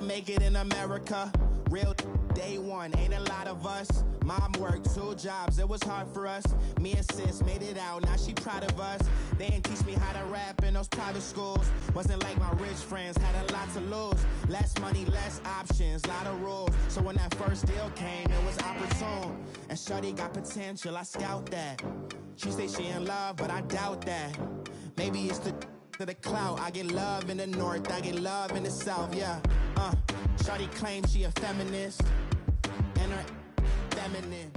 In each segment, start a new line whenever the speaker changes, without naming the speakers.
make it in America. Real day one, ain't a lot of us. Mom worked 2 jobs, it was hard for us. Me and sis made it out, now she proud of us. They didn't teach me how to rap in those private schools. Wasn't like my rich friends, had a lot to lose. Less money, less options, lot of rules. So when that first deal came, it was opportune. And shorty got potential, I scout that. She say she in love, but I doubt that. Maybe it's to the clout. I get love in the north, I get love in the south, yeah. Shorty claims she a feminist, and her feminine.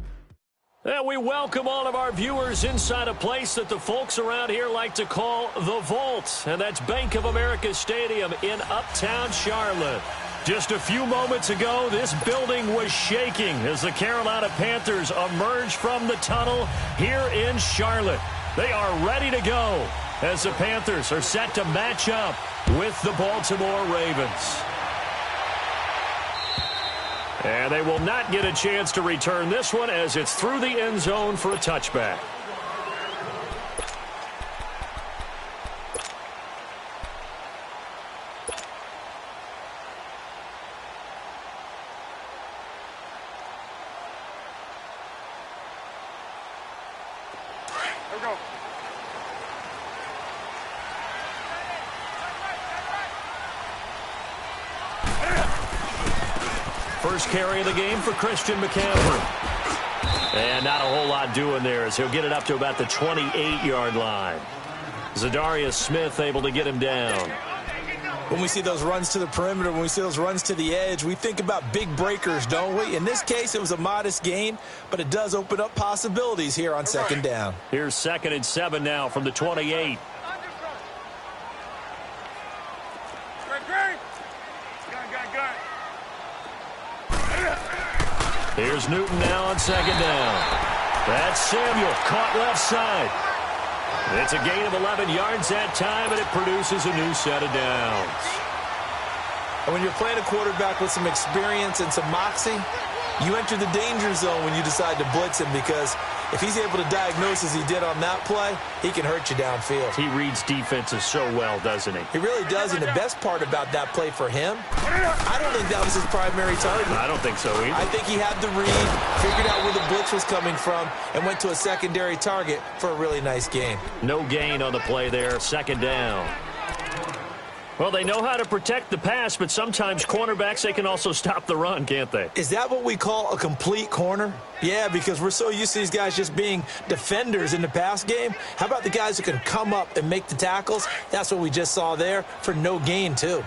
And we welcome all of our viewers inside a place that the folks around here like to call the Vault. And that's Bank of America Stadium in Uptown Charlotte. Just a few moments ago, this building was shaking as the Carolina Panthers emerged from the tunnel here in Charlotte. They are ready to go as the Panthers are set to match up with the Baltimore Ravens. And they will not get a chance to return this one as it's through the end zone for a touchback. First carry of the game for Christian McCaffrey. And not a whole lot doing there as he'll get it up to about the 28-yard line. Zadarius Smith able to get him down.
When we see those runs to the perimeter, when we see those runs to the edge, we think about big breakers, don't we? In this case, it was a modest gain, but it does open up possibilities here on second down.
Here's 2nd and 7 now from the 28. Here's Newton now on 2nd down. That's Samuel, caught left side. It's a gain of 11 yards that time, and it produces a new set of downs.
And when you're playing a quarterback with some experience and some moxie, you enter the danger zone when you decide to blitz him, because if he's able to diagnose as he did on that play, he can hurt you downfield.
He reads defenses so well, doesn't he?
He really does, and the best part about that play for him, I don't think that was his primary target.
I don't think so either.
I think he had the read, figured out where the blitz was coming from, and went to a secondary target for a really nice gain.
No gain on the play there, 2nd down. Well, they know how to protect the pass, but sometimes cornerbacks, they can also stop the run, can't they?
Is that what we call a complete corner? Yeah, because we're so used to these guys just being defenders in the pass game. How about the guys who can come up and make the tackles? That's what we just saw there for no gain, too.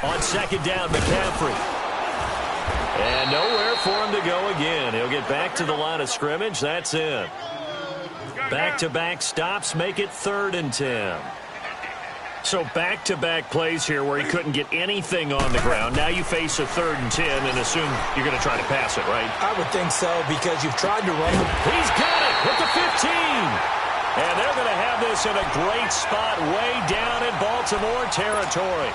On 2nd down, McCaffrey. And nowhere for him to go again. He'll get back to the line of scrimmage. That's it. Back-to-back stops make it 3rd and 10. So back-to-back plays here where he couldn't get anything on the ground. Now you face a 3rd and 10 and assume you're going to try to pass it, right?
I would think so, because you've tried to run.
He's got it at the 15. And they're going to have this in a great spot way down in Baltimore territory.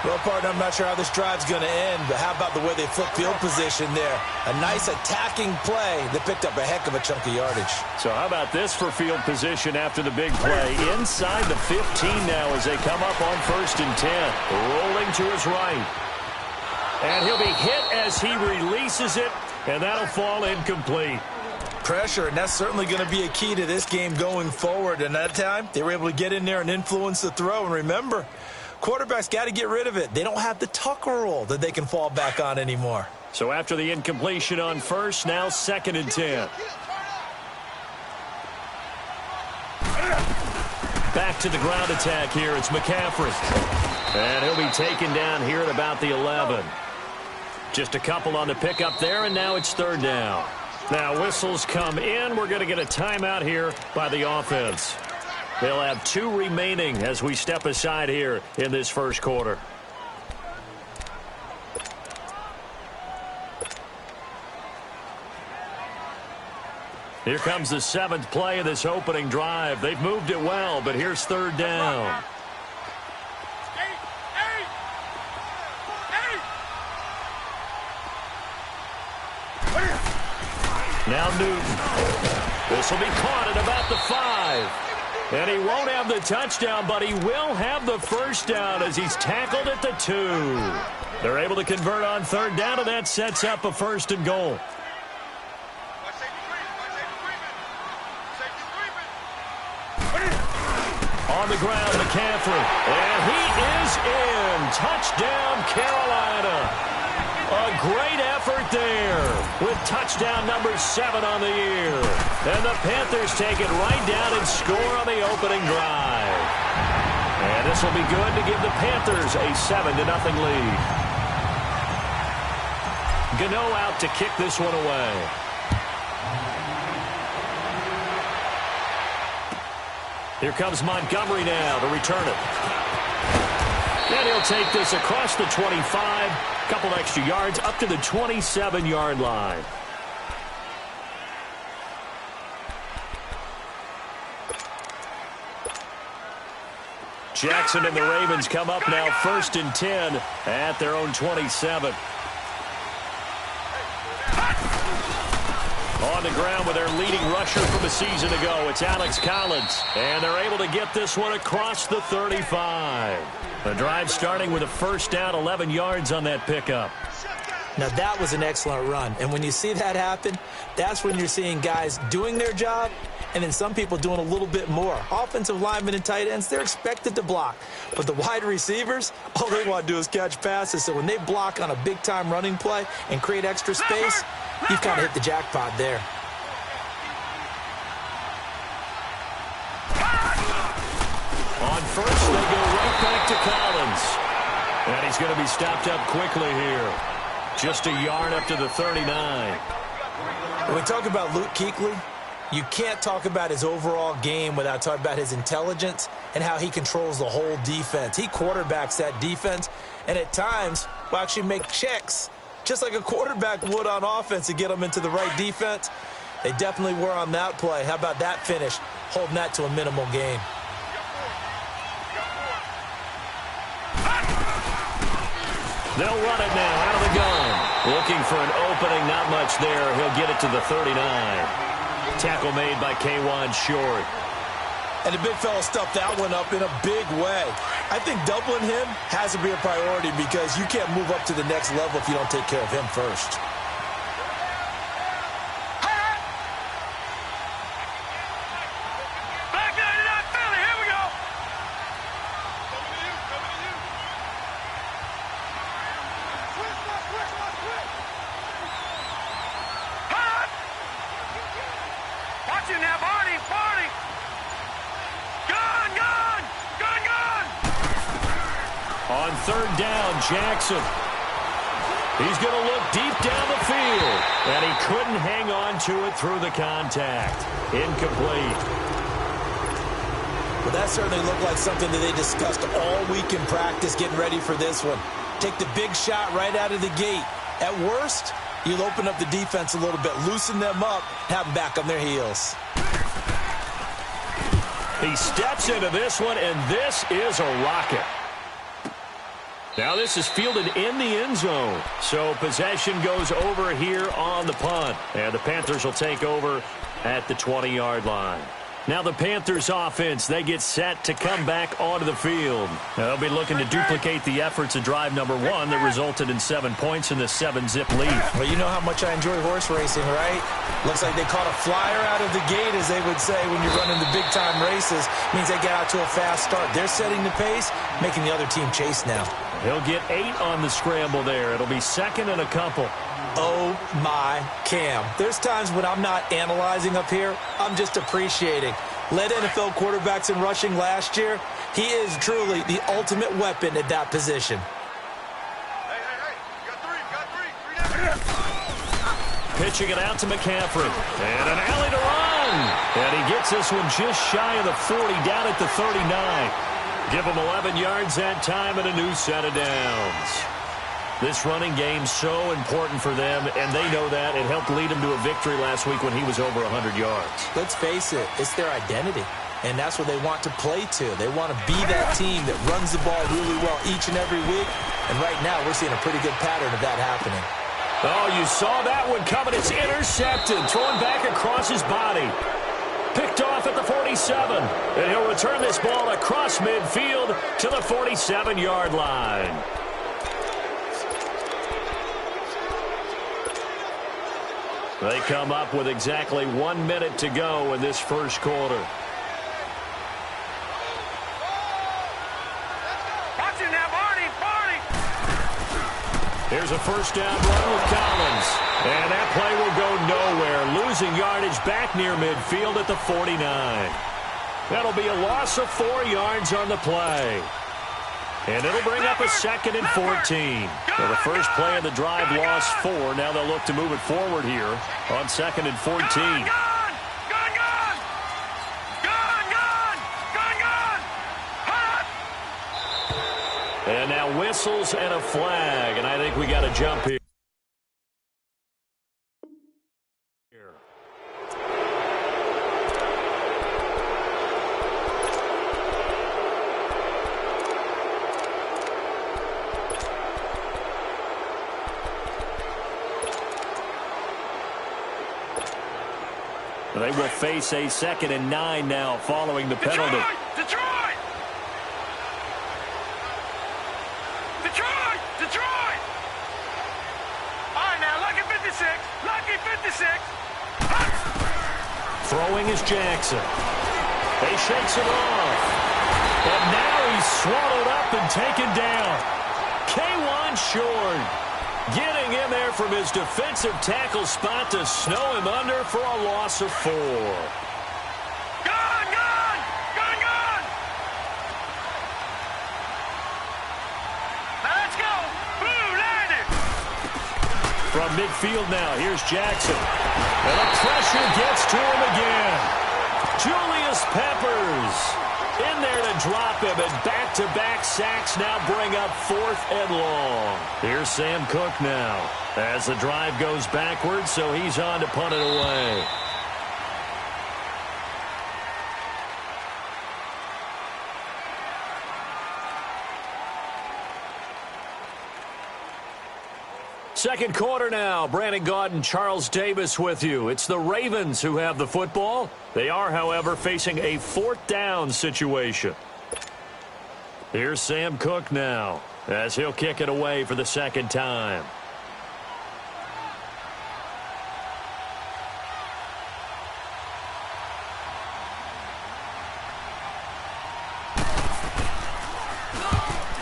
Well, partner, I'm not sure how this drive's going to end, but how about the way they flip field position there? A nice attacking play that picked up a heck of a chunk of yardage.
So how about this for field position after the big play? Inside the 15 now as they come up on 1st and 10. Rolling to his right. And he'll be hit as he releases it, and that'll fall incomplete.
Pressure, and that's certainly going to be a key to this game going forward. And that time, they were able to get in there and influence the throw. And remember, quarterbacks got to get rid of it. They don't have the Tucker rule that they can fall back on anymore.
So after the incompletion on 1st, now 2nd and 10. Back to the ground attack here. It's McCaffrey. And he'll be taken down here at about the 11. Just a couple on the pickup there, and now it's 3rd down. Now whistles come in. We're going to get a timeout here by the offense. They'll have 2 remaining as we step aside here in this first quarter. Here comes the 7th play of this opening drive. They've moved it well, but here's 3rd down. Now Newton. This will be caught at about the 5. And he won't have the touchdown, but he will have the first down as he's tackled at the 2. They're able to convert on third down, and that sets up a 1st and goal. On the ground, McCaffrey. And he is in. Touchdown, Carolina. A great effort there with touchdown number 7 on the year. And the Panthers take it right down and score on the opening drive. And this will be good to give the Panthers a 7-0 lead. Gano out to kick this one away. Here comes Montgomery now to return it. And he'll take this across the 25. Couple extra yards up to the 27-yard line. Jackson and the Ravens come up now 1st and 10 at their own 27. On the ground with their leading rusher from a season ago, it's Alex Collins. And they're able to get this one across the 35. The drive starting with a 1st down, 11 yards on that pickup.
Now, that was an excellent run. And when you see that happen, that's when you're seeing guys doing their job and then some people doing a little bit more. Offensive linemen and tight ends, they're expected to block. But the wide receivers, all they want to do is catch passes. So when they block on a big-time running play and create extra space, you've kind of hit the jackpot there.
On first, they go right back to Collins. And he's going to be stopped up quickly here. Just a yard up to the 39.
When we talk about Luke Kuechly, you can't talk about his overall game without talking about his intelligence and how he controls the whole defense. He quarterbacks that defense, and at times will actually make checks, just like a quarterback would on offense to get them into the right defense. They definitely were on that play. How about that finish, holding that to a minimal gain?
They'll run it now out of the gun. Looking for an opening, not much there. He'll get it to the 39. Tackle made by K'Wan Short.
And the big fella stuffed that one up in a big way. I think doubling him has to be a priority because you can't move up to the next level if you don't take care of him first.
On third down, Jackson. He's going to look deep down the field. And he couldn't hang on to it through the contact. Incomplete.
Well, that certainly looked like something that they discussed all week in practice getting ready for this one. Take the big shot right out of the gate. At worst, you'll open up the defense a little bit, loosen them up, have them back on their heels.
He steps into this one, and this is a rocket. Now this is fielded in the end zone. So possession goes over here on the punt. And the Panthers will take over at the 20-yard line. Now the Panthers offense, they get set to come back onto the field. They'll be looking to duplicate the efforts of drive number 1 that resulted in 7 points in the 7-zip lead.
Well, you know how much I enjoy horse racing, right? Looks like they caught a flyer out of the gate, as they would say when you're running the big-time races. Means they get out to a fast start. They're setting the pace, making the other team chase now.
He'll get 8 on the scramble there. It'll be 2nd and a couple.
Oh, my Cam. There's times when I'm not analyzing up here. I'm just appreciating. Led NFL quarterbacks in rushing last year. He is truly the ultimate weapon at that position.
Pitching it out to McCaffrey. And an alley to run. And he gets this one just shy of the 40, down at the 39. Give him 11 yards that time and a new set of downs. This running game's so important for them, and they know that. It helped lead them to a victory last week when he was over 100 yards.
Let's face it, it's their identity, and that's what they want to play to. They want to be that team that runs the ball really well each and every week, and right now we're seeing a pretty good pattern of that happening.
Oh, you saw that one coming. It's intercepted. Thrown back across his body. Picked off at the 47. And he'll return this ball across midfield to the 47-yard line. They come up with exactly 1 minute to go in this first quarter.
Watch it now, Barney.
Here's a first down run with Collins. And that play will go nowhere. Losing yardage back near midfield at the 49. That'll be a loss of 4 yards on the play. And it'll bring up a 2nd and 14. So the first play of the drive lost 4. Now they'll look to move it forward here on 2nd and 14. And now whistles and a flag. And I think we got a jump here. They will face a 2nd and 9 now following the penalty.
Detroit! All right, now, lucky 56. Lucky 56.
Throwing is Jackson. He shakes it off. And now he's swallowed up and taken down. K1 short. Getting in there from his defensive tackle spot to snow him under for a loss of 4.
Gone! Now let's go! Blue landed!
From midfield now, here's Jackson. And the pressure gets to him again. Julius Peppers in there to drop him, and back-to-back sacks now bring up 4th and long. Here's Sam Cook now as the drive goes backwards, so he's on to punt it away. Second quarter now. Brandon Gaud and Charles Davis with you. It's the Ravens who have the football. They are, however, facing a 4th down situation. Here's Sam Cook now as he'll kick it away for the 2nd time.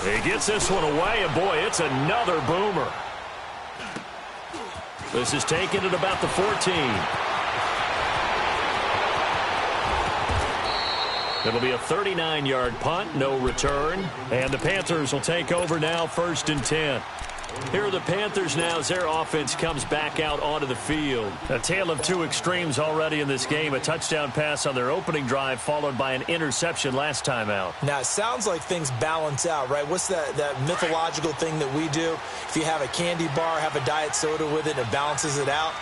He gets this one away, and boy, it's another boomer. This is taken at about the 14. It'll be a 39-yard punt, no return. And the Panthers will take over now, 1st and 10. Here are the Panthers now as their offense comes back out onto the field. A tale of 2 extremes already in this game. A touchdown pass on their opening drive followed by an interception last time out.
Now, it sounds like things balance out, right? What's that mythological thing that we do? If you have a candy bar, have a diet soda with it, it balances it out.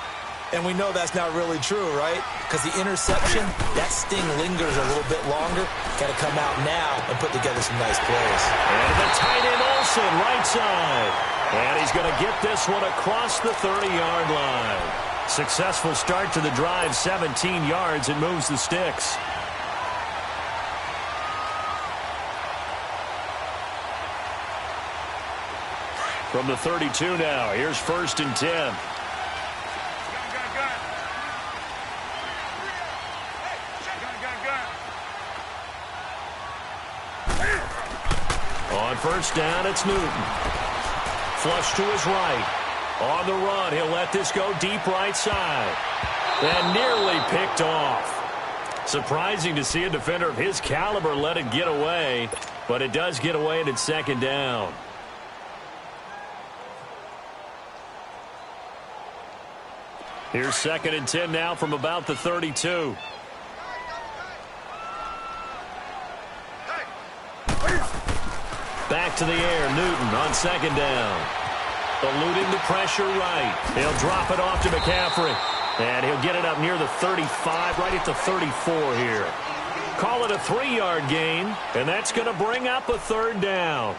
And we know that's not really true, right? Because the interception, that sting lingers a little bit longer. Got to come out now and put together some nice plays.
And the tight end Olsen, right side. And he's going to get this one across the 30-yard line. Successful start to the drive, 17 yards. It moves the sticks. From the 32 now, here's 1st and 10. On 1st down, it's Newton. Flush to his right. On the run, he'll let this go deep right side. And nearly picked off. Surprising to see a defender of his caliber let it get away, but it does get away and it's 2nd down. Here's 2nd and 10 now from about the 32. Back to the air, Newton on 2nd down. Eluding the pressure right. He'll drop it off to McCaffrey. And he'll get it up near the 35, right at the 34 here. Call it a 3-yard gain, and that's going to bring up a 3rd down.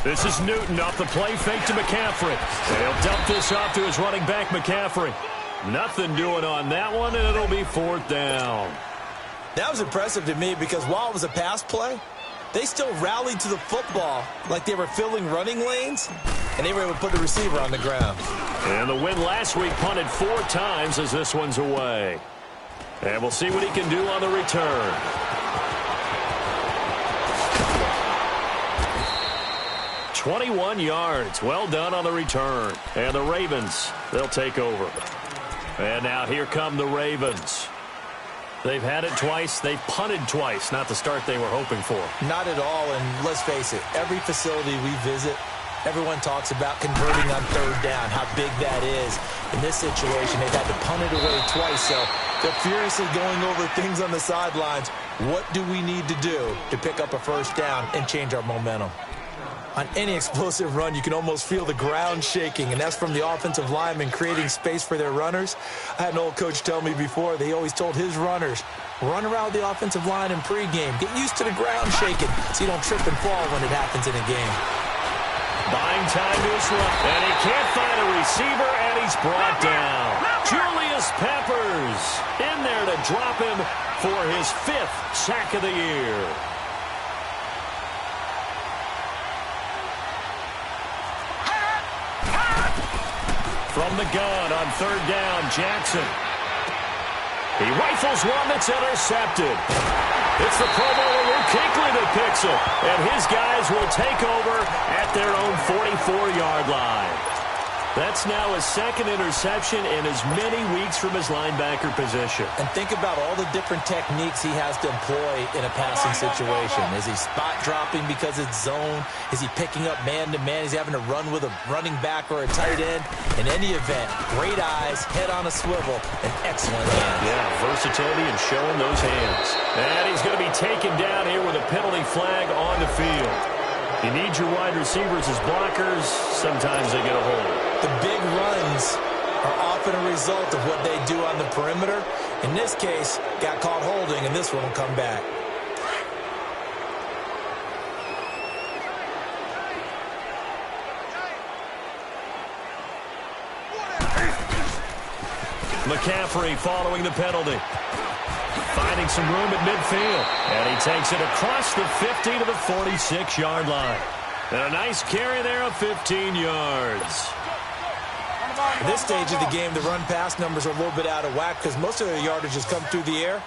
This is Newton off the play fake to McCaffrey. And he'll dump this off to his running back, McCaffrey. Nothing doing on that one, and it'll be 4th down.
That was impressive to me because while it was a pass play, they still rallied to the football like they were filling running lanes, and they were able to put the receiver on the ground.
And the win last week punted 4 times as this one's away. And we'll see what he can do on the return. "21 yards. Well done on the return. And the Ravens, they'll take over. And now here come the Ravens. They've had it twice. They've punted twice. Not the start they were hoping for.
Not at all, and let's face it, every facility we visit, everyone talks about converting on 3rd down, how big that is. In this situation, they've had to punt it away twice, so they're furiously going over things on the sidelines. What do we need to do to pick up a 1st down and change our momentum? On any explosive run, you can almost feel the ground shaking, and that's from the offensive linemen creating space for their runners. I had an old coach tell me before, they always told his runners, run around the offensive line in pregame. Get used to the ground shaking so you don't trip and fall when it happens in a game.
Buying time to his left, and he can't find a receiver, and he's brought down. Julius Peppers in there to drop him for his 5th sack of the year. From the gun on 3rd down, Jackson. He rifles one that's intercepted. It's the Pro Bowler Luke Kuechly that picks it. And his guys will take over at their own 44-yard line. That's now his 2nd interception in as many weeks from his linebacker position.
And think about all the different techniques he has to employ in a passing situation. Is he spot dropping because it's zone? Is he picking up man-to-man? Is he having to run with a running back or a tight end? In any event, great eyes, head on a swivel, and excellent hands.
Yeah, versatility and showing those hands. And he's going to be taken down here with a penalty flag on the field. You need your wide receivers as blockers. Sometimes they get a hold.
The big runs are often a result of what they do on the perimeter. In this case, got caught holding, and this one will come back.
McCaffrey following the penalty. Finding some room at midfield. And he takes it across the 50 to the 46-yard line. And a nice carry there of 15 yards.
At this stage of the game, the run-pass numbers are a little bit out of whack because most of their yardage has come through the air.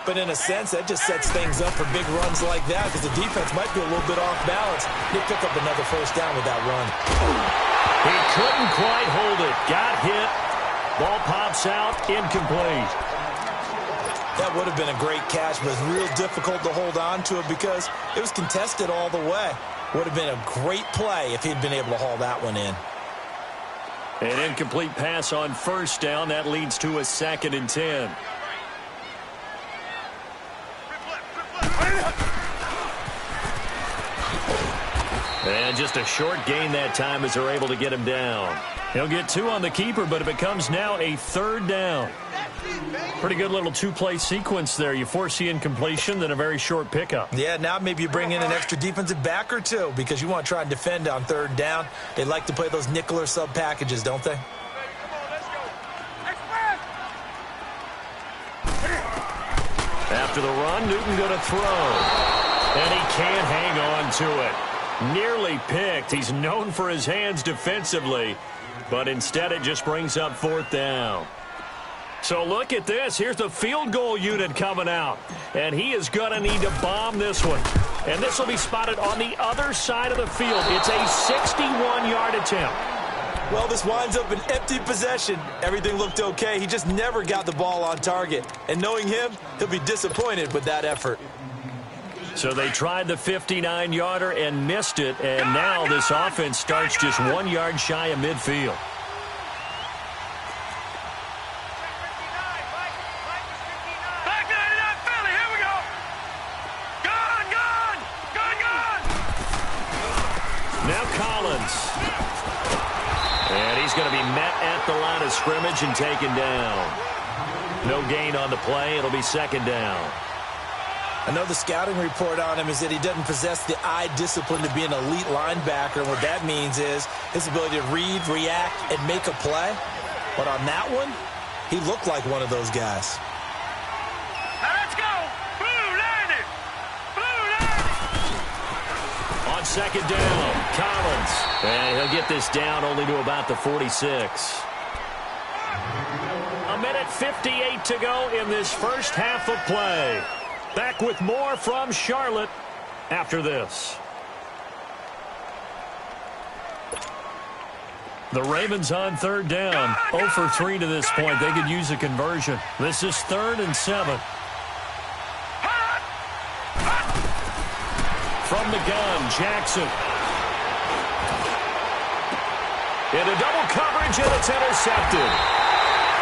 But in a sense, that just sets things up for big runs like that because the defense might be a little bit off balance. They pick up another 1st down with that run.
He couldn't quite hold it. Got hit. Ball pops out. Incomplete.
That would have been a great catch, but it's real difficult to hold on to it because it was contested all the way. Would have been a great play if he'd been able to haul that one in.
An incomplete pass on 1st down. That leads to a 2nd and 10. And just a short gain that time as they're able to get him down. He'll get 2 on the keeper, but it becomes now a 3rd down. Pretty good little 2-play sequence there. You force the incompletion, then a very short pickup.
Yeah, now maybe you bring in an extra defensive back or 2 because you want to try and defend on 3rd down. They like to play those nickel or sub packages, don't they?
After the run, Newton going to throw. And he can't hang on to it. Nearly picked. He's known for his hands defensively, but instead it just brings up 4th down. So look at this. Here's the field goal unit coming out. And he is going to need to bomb this one. And this will be spotted on the other side of the field. It's a 61-yard attempt.
Well, this winds up an empty possession. Everything looked okay. He just never got the ball on target. And knowing him, he'll be disappointed with that effort.
So they tried the 59-yarder and missed it. And now this offense starts just 1 yard shy of midfield. Now Collins. And he's going to be met at the line of scrimmage and taken down. No gain on the play. It'll be 2nd down.
I know the scouting report on him is that he doesn't possess the eye discipline to be an elite linebacker. And what that means is his ability to read, react, and make a play. But on that one, he looked like one of those guys.
Now let's go. Blue line it. Blue line it.
On second down, Collins. And he'll get this down only to about the 46. A minute 58 to go in this first half of play. Back with more from Charlotte after this. The Ravens on third down. 0 for 3 to this point. They could use a conversion. This is 3rd and 7. From the gun, Jackson. Into double coverage, and it's intercepted.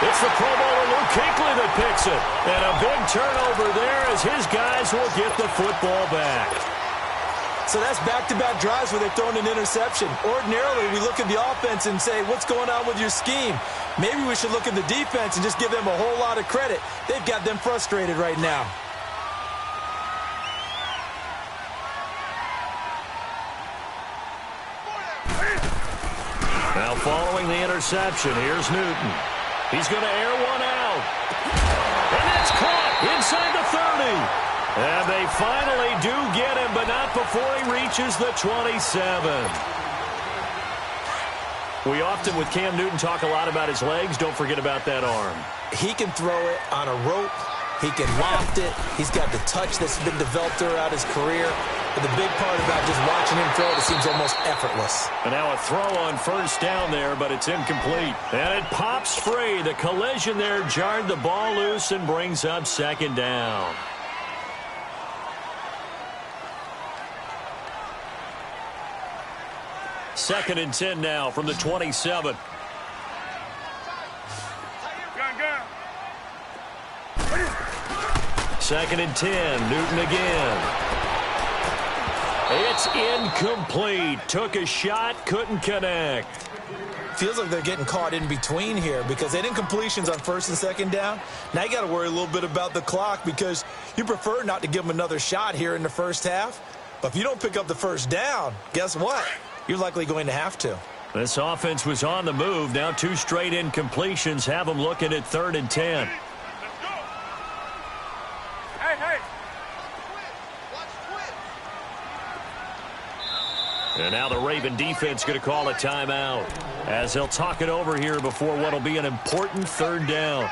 It's the Pro Bowler Luke Kuechly that picks it. And a big turnover there as his guys will get the football back.
So that's back-to-back drives where they've thrown an interception. Ordinarily, we look at the offense and say, what's going on with your scheme? Maybe we should look at the defense and just give them a whole lot of credit. They've got them frustrated right now.
Now following the interception, here's Newton. He's going to air one out. And it's caught inside the 30. And they finally do get him, but not before he reaches the 27. We often, with Cam Newton, talk a lot about his legs. Don't forget about that arm.
He can throw it on a rope. He can loft it. He's got the touch that's been developed throughout his career. But the big part about just watching him throw it seems almost effortless.
And now a throw on first down there, but it's incomplete. And it pops free. The collision there jarred the ball loose and brings up second down. Second and 10 now from the 27. Second and 10. Newton again. It's incomplete. Took a shot, couldn't connect.
Feels like they're getting caught in between here because they didn't completions on first and second down. Now you got to worry a little bit about the clock because you prefer not to give them another shot here in the first half. But if you don't pick up the first down, guess what? You're likely going to have to.
This offense was on the move. Now 2 straight incompletions have them looking at 3rd and 10. And now the Raven defense going to call a timeout as they'll talk it over here before what will be an important 3rd down.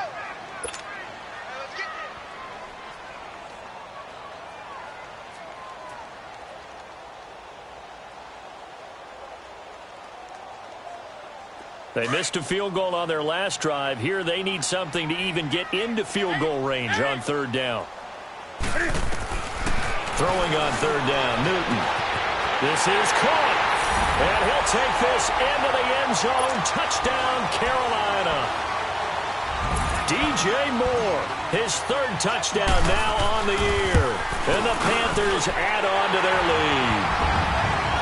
They missed a field goal on their last drive. Here they need something to even get into field goal range on 3rd down. Throwing on 3rd down, Newton. This is caught. And he'll take this into the end zone. Touchdown, Carolina. DJ Moore, his 3rd touchdown now on the year. And the Panthers add on to their lead.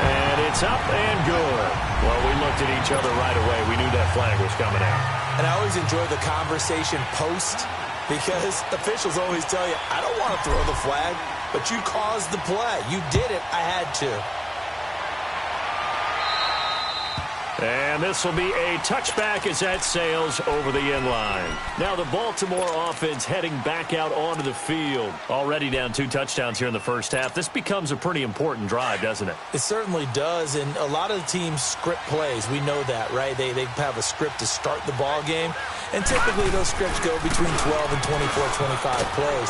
And it's up and good. Well, we looked at each other right away. We knew that flag was coming out.
And I always enjoy the conversation post because officials always tell you, I don't want to throw the flag, but you caused the play. You did it. I had to.
And this will be a touchback as that sails over the end line. Now the Baltimore offense heading back out onto the field. Already down 2 touchdowns here in the first half. This becomes a pretty important drive, doesn't it?
It certainly does, and a lot of the teams script plays. We know that, right? They have a script to start the ball game, and typically those scripts go between 12 and 24, 25 plays.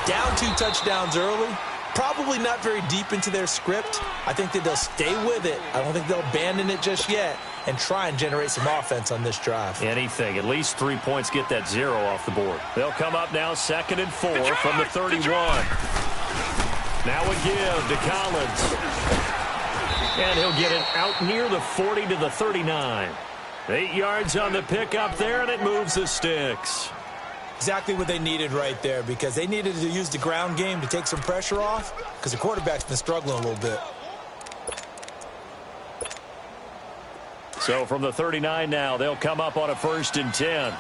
Down 2 touchdowns early. Probably not very deep into their script. I think that they'll stay with it. I don't think they'll abandon it just yet and try and generate some offense on this drive.
Anything. At least 3 points get that 0 off the board. They'll come up now 2nd and 4 from the 31. Now a give to Collins. And he'll get it out near the 40 to the 39. 8 yards on the pickup there, and it moves the sticks.
Exactly what they needed right there because they needed to use the ground game to take some pressure off because the quarterback's been struggling a little bit.
So from the 39 now, they'll come up on a 1st and 10.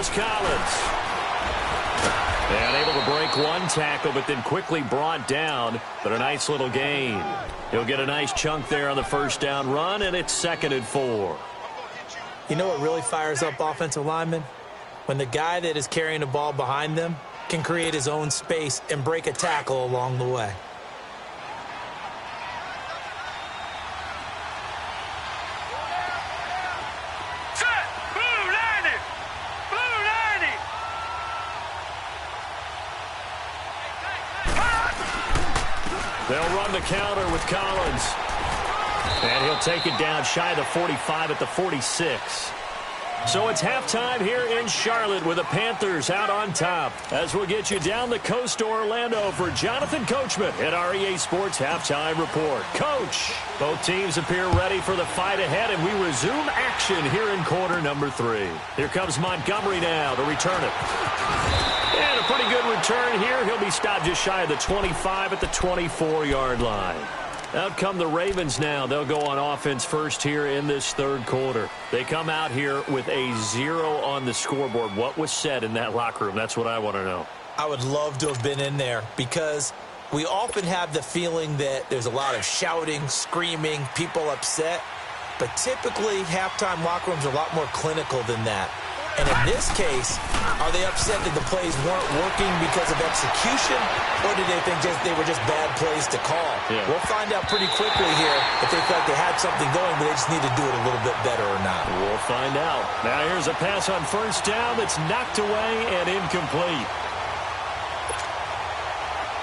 Here's Collins. And able to break one tackle, but then quickly brought down. But a nice little gain. He'll get a nice chunk there on the first down run, and it's 2nd and 4.
You know what really fires up offensive linemen? When the guy that is carrying the ball behind them can create his own space and break a tackle along the way.
They'll run the counter with Collins. And he'll take it down shy of the 45 at the 46. So it's halftime here in Charlotte with the Panthers out on top. As we'll get you down the coast to Orlando for Jonathan Coachman at our EA Sports Halftime Report. Coach, both teams appear ready for the fight ahead, and we resume action here in quarter number 3. Here comes Montgomery now to return it. And a pretty good return here. He'll be stopped just shy of the 25 at the 24-yard line. Out come the Ravens now. They'll go on offense first here in this third quarter. They come out here with a 0 on the scoreboard. What was said in that locker room? That's what I want to know.
I would love to have been in there because we often have the feeling that there's a lot of shouting, screaming, people upset. But typically, halftime locker rooms are a lot more clinical than that. And in this case, are they upset that the plays weren't working because of execution, or did they think they were just bad plays to call?
Yeah.
We'll find out pretty quickly here if they felt they had something going, but they just need to do it a little bit better or not.
We'll find out. Now here's a pass on first down that's knocked away and incomplete.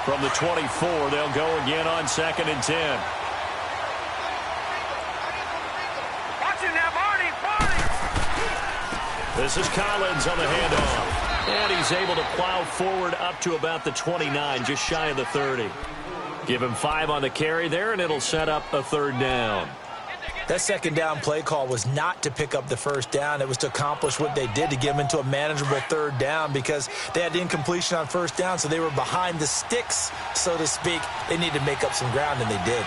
From the 24, they'll go again on 2nd and 10. This is Collins on the handoff. And he's able to plow forward up to about the 29, just shy of the 30. Give him 5 on the carry there, and it'll set up a 3rd down.
That 2nd down play call was not to pick up the 1st down. It was to accomplish what they did, to get them into a manageable 3rd down, because they had the incompletion on 1st down, so they were behind the sticks, so to speak. They needed to make up some ground, and they did.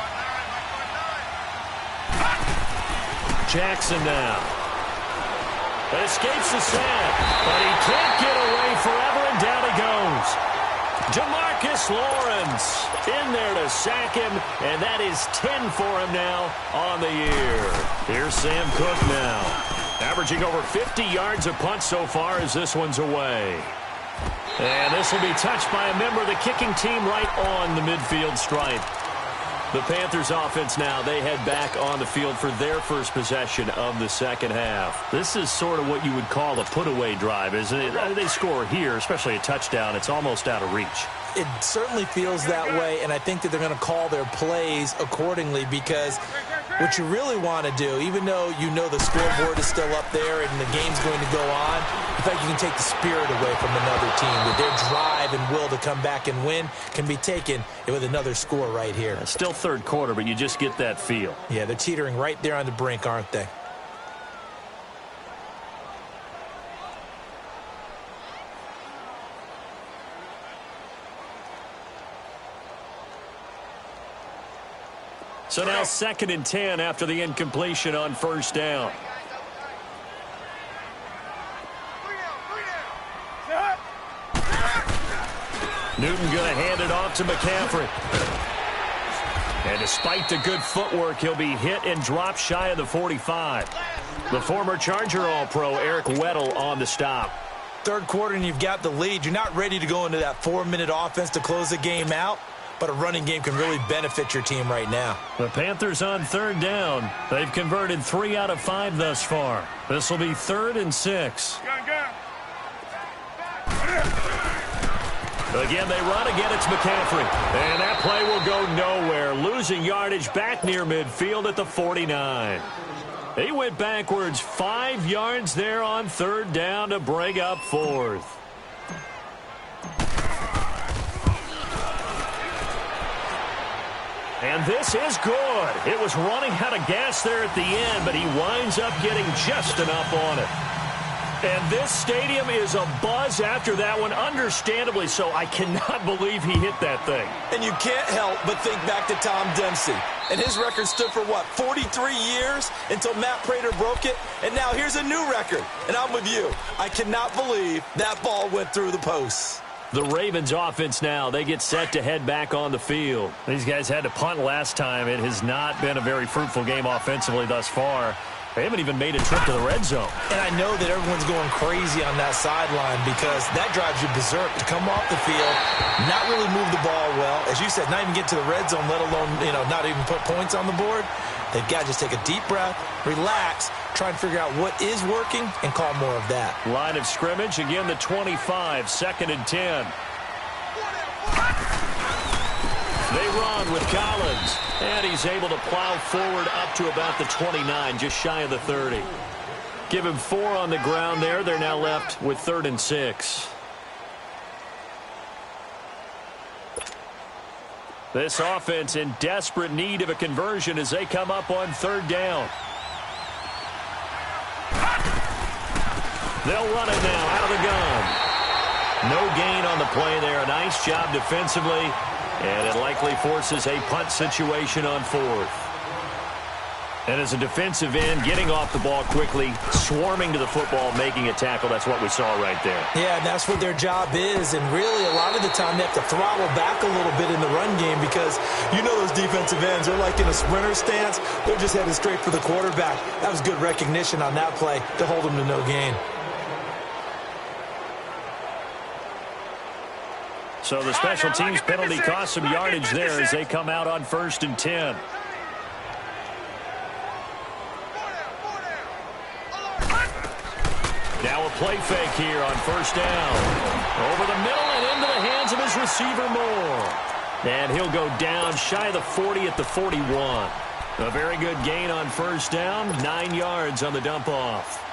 Jackson now.
Escapes the sack, but he can't get away forever, and down he goes. Jamarcus Lawrence in there to sack him, and that is 10 for him now on the year. Here's Sam Cook now, averaging over 50 yards a punt so far as this one's away. And this will be touched by a member of the kicking team right on the midfield stripe. The Panthers offense now, they head back on the field for their first possession of the second half. This is sort of what you would call a put-away drive, isn't it? They score here, especially a touchdown. It's almost out of reach.
It certainly feels that way, and I think that they're going to call their plays accordingly, because what you really want to do, even though you know the scoreboard is still up there and the game's going to go on, in fact, you can take the spirit away from another team. With their drive and will to come back and win can be taken with another score right here.
Still third quarter, but you just get that feel.
Yeah, they're teetering right there on the brink, aren't they?
So now 2nd and 10 after the incompletion on first down. Newton going to hand it off to McCaffrey. And despite the good footwork, he'll be hit and dropped shy of the 45. The former Charger All-Pro Eric Weddle on the stop.
Third quarter and you've got the lead. You're not ready to go into that 4-minute offense to close the game out, but a running game can really benefit your team right now.
The Panthers on 3rd down. They've converted 3 out of 5 thus far. This will be 3rd and 6. Again, they run. Again, it's McCaffrey. And that play will go nowhere. Losing yardage back near midfield at the 49. He went backwards 5 yards there on 3rd down to bring up 4th. And this is good. It was running out of gas there at the end, but he winds up getting just enough on it. And this stadium is abuzz after that one, understandably so. I cannot believe he hit that thing.
And you can't help but think back to Tom Dempsey. And his record stood for, 43 years until Matt Prater broke it? And now here's a new record. And I'm with you. I cannot believe that ball went through the posts.
The Ravens offense now, they get set to head back on the field. These guys had to punt last time. It has not been a very fruitful game offensively thus far. They haven't even made a trip to the red zone.
And I know that everyone's going crazy on that sideline because that drives you berserk to come off the field, not really move the ball well. As you said, not even get to the red zone, let alone, not even put points on the board. They've got to just take a deep breath, relax, try and figure out what is working, and call more of that.
Line of scrimmage, again the 25, 2nd and 10. They run with Collins, and he's able to plow forward up to about the 29, just shy of the 30. Give him 4 on the ground there. They're now left with 3rd and 6. This offense in desperate need of a conversion as they come up on 3rd down. They'll run it now out of the gun. No gain on the play there. A nice job defensively. And it likely forces a punt situation on 4th. And as a defensive end, getting off the ball quickly, swarming to the football, making a tackle, that's what we saw right there.
Yeah, and that's what their job is. And really, a lot of the time, they have to throttle back a little bit in the run game because those defensive ends are like in a sprinter stance. They're just headed straight for the quarterback. That was good recognition on that play to hold them to no gain.
So the special teams penalty cost some yardage there as they come out on 1st and 10. Now a play fake here on 1st down. Over the middle and into the hands of his receiver Moore. And he'll go down shy of the 40 at the 41. A very good gain on 1st down, 9 yards on the dump off.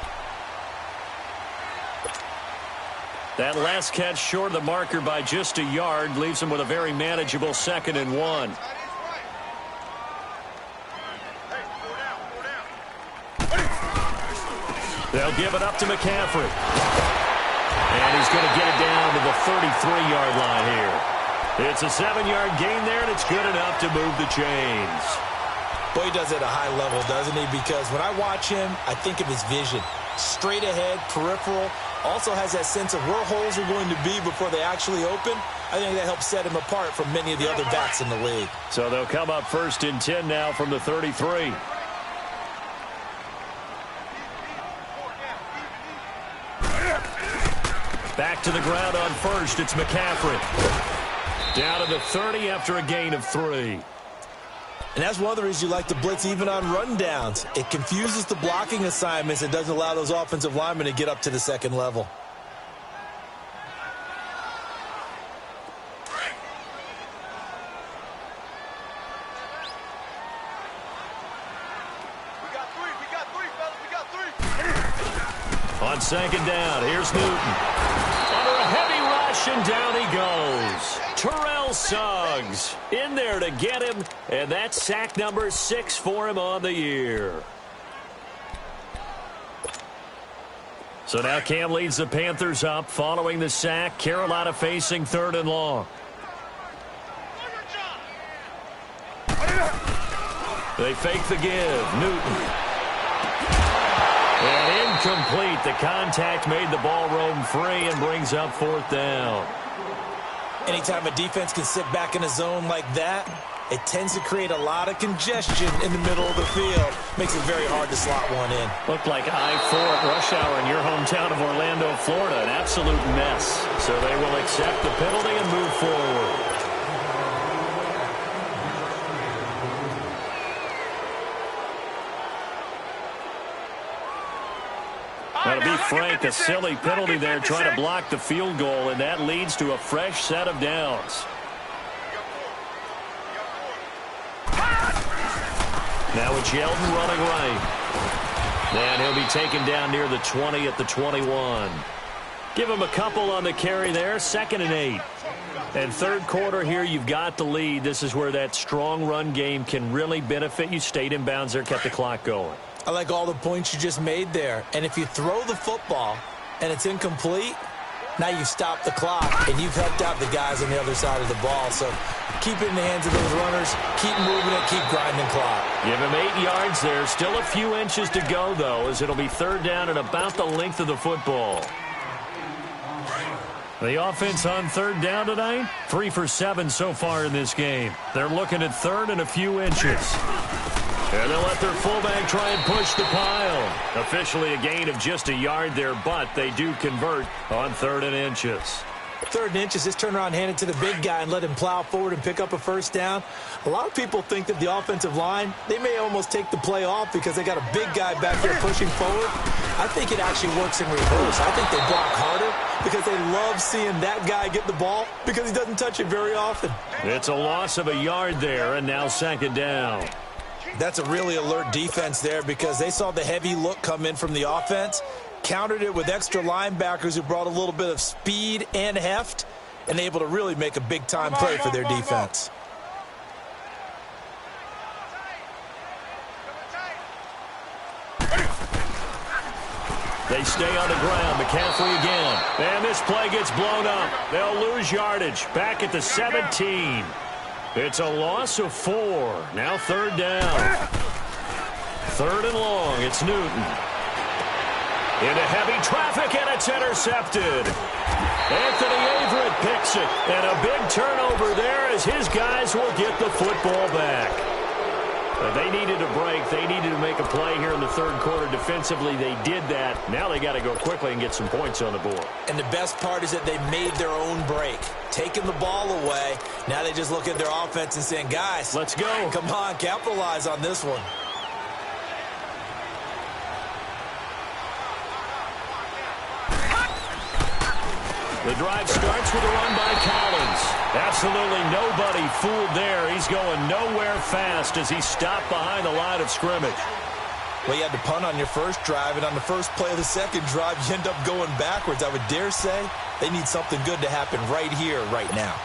That last catch short of the marker by just a yard leaves him with a very manageable 2nd and 1. They'll give it up to McCaffrey. And he's going to get it down to the 33-yard line here. It's a 7-yard gain there, and it's good enough to move the chains.
Boy, he does it at a high level, doesn't he? Because when I watch him, I think of his vision. Straight ahead, peripheral. Also has that sense of where holes are going to be before they actually open. I think that helps set him apart from many of the other backs in the league.
So they'll come up 1st and 10 now from the 33. Back to the ground on 1st. It's McCaffrey. Down to the 30 after a gain of 3.
And that's one of the reasons you like to blitz even on rundowns. It confuses the blocking assignments and doesn't allow those offensive linemen to get up to the 2nd level.
On 2nd down, here's Newton. Under a heavy rush, and down he goes. Terrell Suggs in there to get him, and that's sack number 6 for him on the year. So now Cam leads the Panthers up following the sack. Carolina facing 3rd and long. They fake the give. Newton. And incomplete. The contact made the ball roam free and brings up 4th down.
Anytime a defense can sit back in a zone like that, it tends to create a lot of congestion in the middle of the field. Makes it very hard to slot one in.
Looked like I-4 at rush hour in your hometown of Orlando, Florida. An absolute mess. So they will accept the penalty and move forward. Well, to be frank, a silly penalty there trying to block the field goal, and that leads to a fresh set of downs. Now it's Yeldon running right. And he'll be taken down near the 20 at the 21. Give him a couple on the carry there, 2nd and 8. And 3rd quarter here, you've got the lead. This is where that strong run game can really benefit you. Stayed in bounds there, kept the clock going.
I like all the points you just made there. And if you throw the football, and it's incomplete, now you've stopped the clock, and you've helped out the guys on the other side of the ball. So keep it in the hands of those runners, keep moving it, keep grinding clock.
Give him 8 yards there. Still a few inches to go, though, as it'll be third down and about the length of the football. The offense on third down tonight, 3 for 7 so far in this game. They're looking at third and a few inches. And they'll let their fullback try and push the pile. Officially a gain of just a yard there, but they do convert on third and inches.
Third and inches, just turn around, hand it to the big guy, and let him plow forward and pick up a first down. A lot of people think that the offensive line, they may almost take the play off because they got a big guy back there pushing forward. I think it actually works in reverse. I think they block harder because they love seeing that guy get the ball because he doesn't touch it very often.
It's a loss of a yard there, and now second down.
That's a really alert defense there because they saw the heavy look come in from the offense, countered it with extra linebackers who brought a little bit of speed and heft, and able to really make a big-time play for their defense.
They stay on the ground. McCaffrey again. And this play gets blown up. They'll lose yardage. Back at the 17. It's a loss of 4. Now third down. Third and long. It's Newton. Into heavy traffic, and it's intercepted. Anthony Averett picks it. And a big turnover there as his guys will get the football back. They needed a break. They needed to make a play here in the third quarter. Defensively, they did that. Now they got to go quickly and get some points on the board.
And the best part is that they made their own break. Taking the ball away. Now they just look at their offense and saying, guys,
let's go.
Come on, capitalize on this one.
The drive starts with a run by Collins. Absolutely nobody fooled there. He's going nowhere fast as he's stopped behind the line of scrimmage.
Well, you had to punt on your first drive, and on the first play of the second drive, you end up going backwards. I would dare say they need something good to happen right here, right now.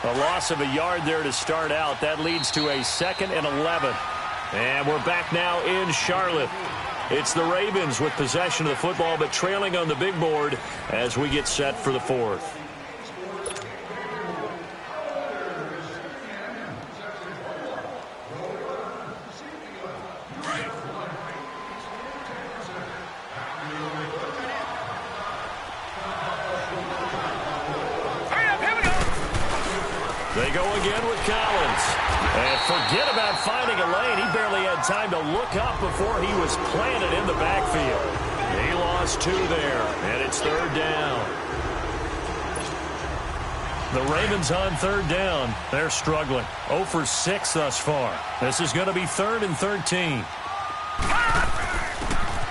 A loss of a yard there to start out. That leads to a 2nd and 11. And we're back now in Charlotte. It's the Ravens with possession of the football, but trailing on the big board as we get set for the fourth. They go again with Collins. And forget about finding a lane. He barely had time to look up before he was planted in the backfield. He lost 2 there, and it's third down. The Ravens on third down. They're struggling. 0 for 6 thus far. This is going to be 3rd and 13.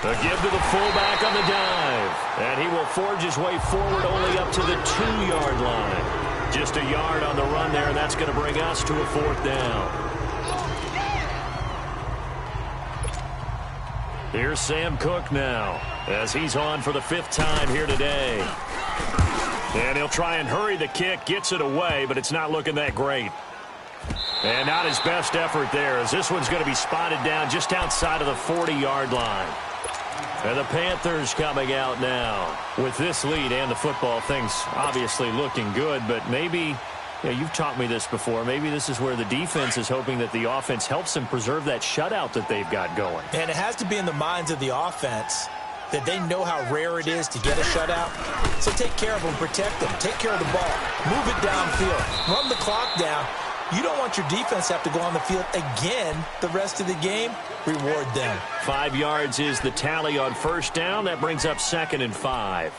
A give to the fullback on the dive. And he will forge his way forward only up to the 2-yard line. Just a yard on the run there, and that's going to bring us to a 4th down. Here's Sam Cook now as he's on for the 5th time here today. And he'll try and hurry the kick, gets it away, but it's not looking that great. And not his best effort there, as this one's going to be spotted down just outside of the 40-yard line. And the Panthers coming out now. With this lead and the football, things obviously looking good, but maybe, you've taught me this before, maybe this is where the defense is hoping that the offense helps them preserve that shutout that they've got going.
And it has to be in the minds of the offense that they know how rare it is to get a shutout. So take care of them, protect them, take care of the ball, move it downfield, run the clock down. You don't want your defense to have to go on the field again the rest of the game. Reward them.
5 yards is the tally on first down. That brings up 2nd and 5.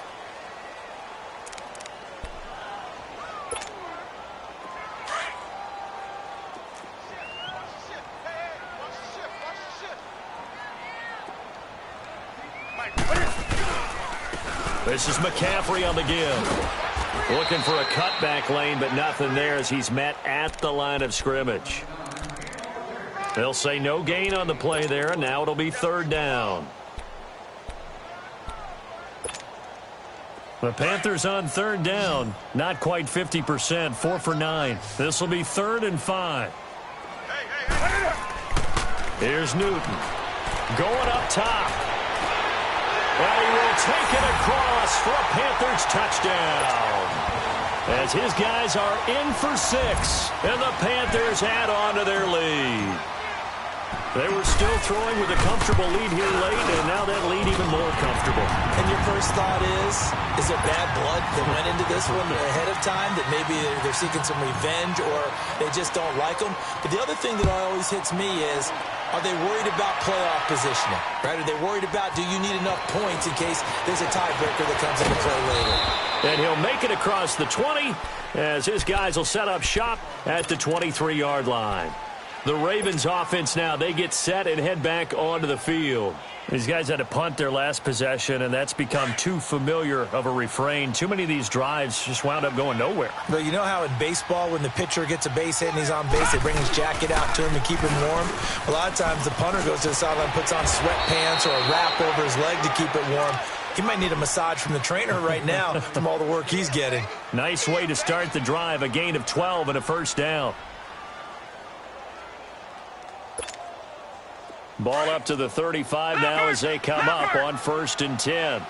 This is McCaffrey on the give. Looking for a cutback lane, but nothing there as he's met at the line of scrimmage. They'll say no gain on the play there, and now it'll be third down. The Panthers on third down, not quite 50%, 4 for 9. This will be 3rd and 5. Here's Newton going up top. And he will take it across for a Panthers touchdown. As his guys are in for 6, and the Panthers add on to their lead. They were still throwing with a comfortable lead here late, and now that lead even more comfortable.
And your first thought is there bad blood that went into this one ahead of time, that maybe they're seeking some revenge or they just don't like them? But the other thing that always hits me is, are they worried about playoff positioning? Right? Are they worried about, do you need enough points in case there's a tiebreaker that comes into play later?
And he'll make it across the 20 as his guys will set up shop at the 23-yard line. The Ravens offense now, they get set and head back onto the field. These guys had to punt their last possession, and that's become too familiar of a refrain. Too many of these drives just wound up going nowhere.
But you know how in baseball, when the pitcher gets a base hit and he's on base, they bring his jacket out to him to keep him warm? A lot of times the punter goes to the sideline, puts on sweatpants or a wrap over his leg to keep it warm. He might need a massage from the trainer right now from all the work he's getting.
Nice way to start the drive, a gain of 12 and a first down. Ball up to the 35 now as they come up on 1st and 10.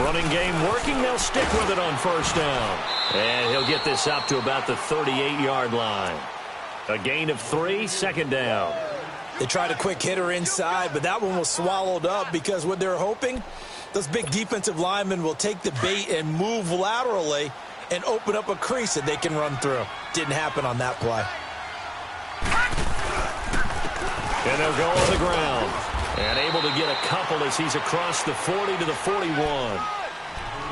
Running game working. They'll stick with it on 1st down. And he'll get this up to about the 38-yard line. A gain of 3, 2nd down.
They tried a quick hitter inside, but that one was swallowed up because what they're hoping, those big defensive linemen will take the bait and move laterally and open up a crease that they can run through. Didn't happen on that play.
And they'll go on the ground. And able to get a couple as he's across the 40 to the 41.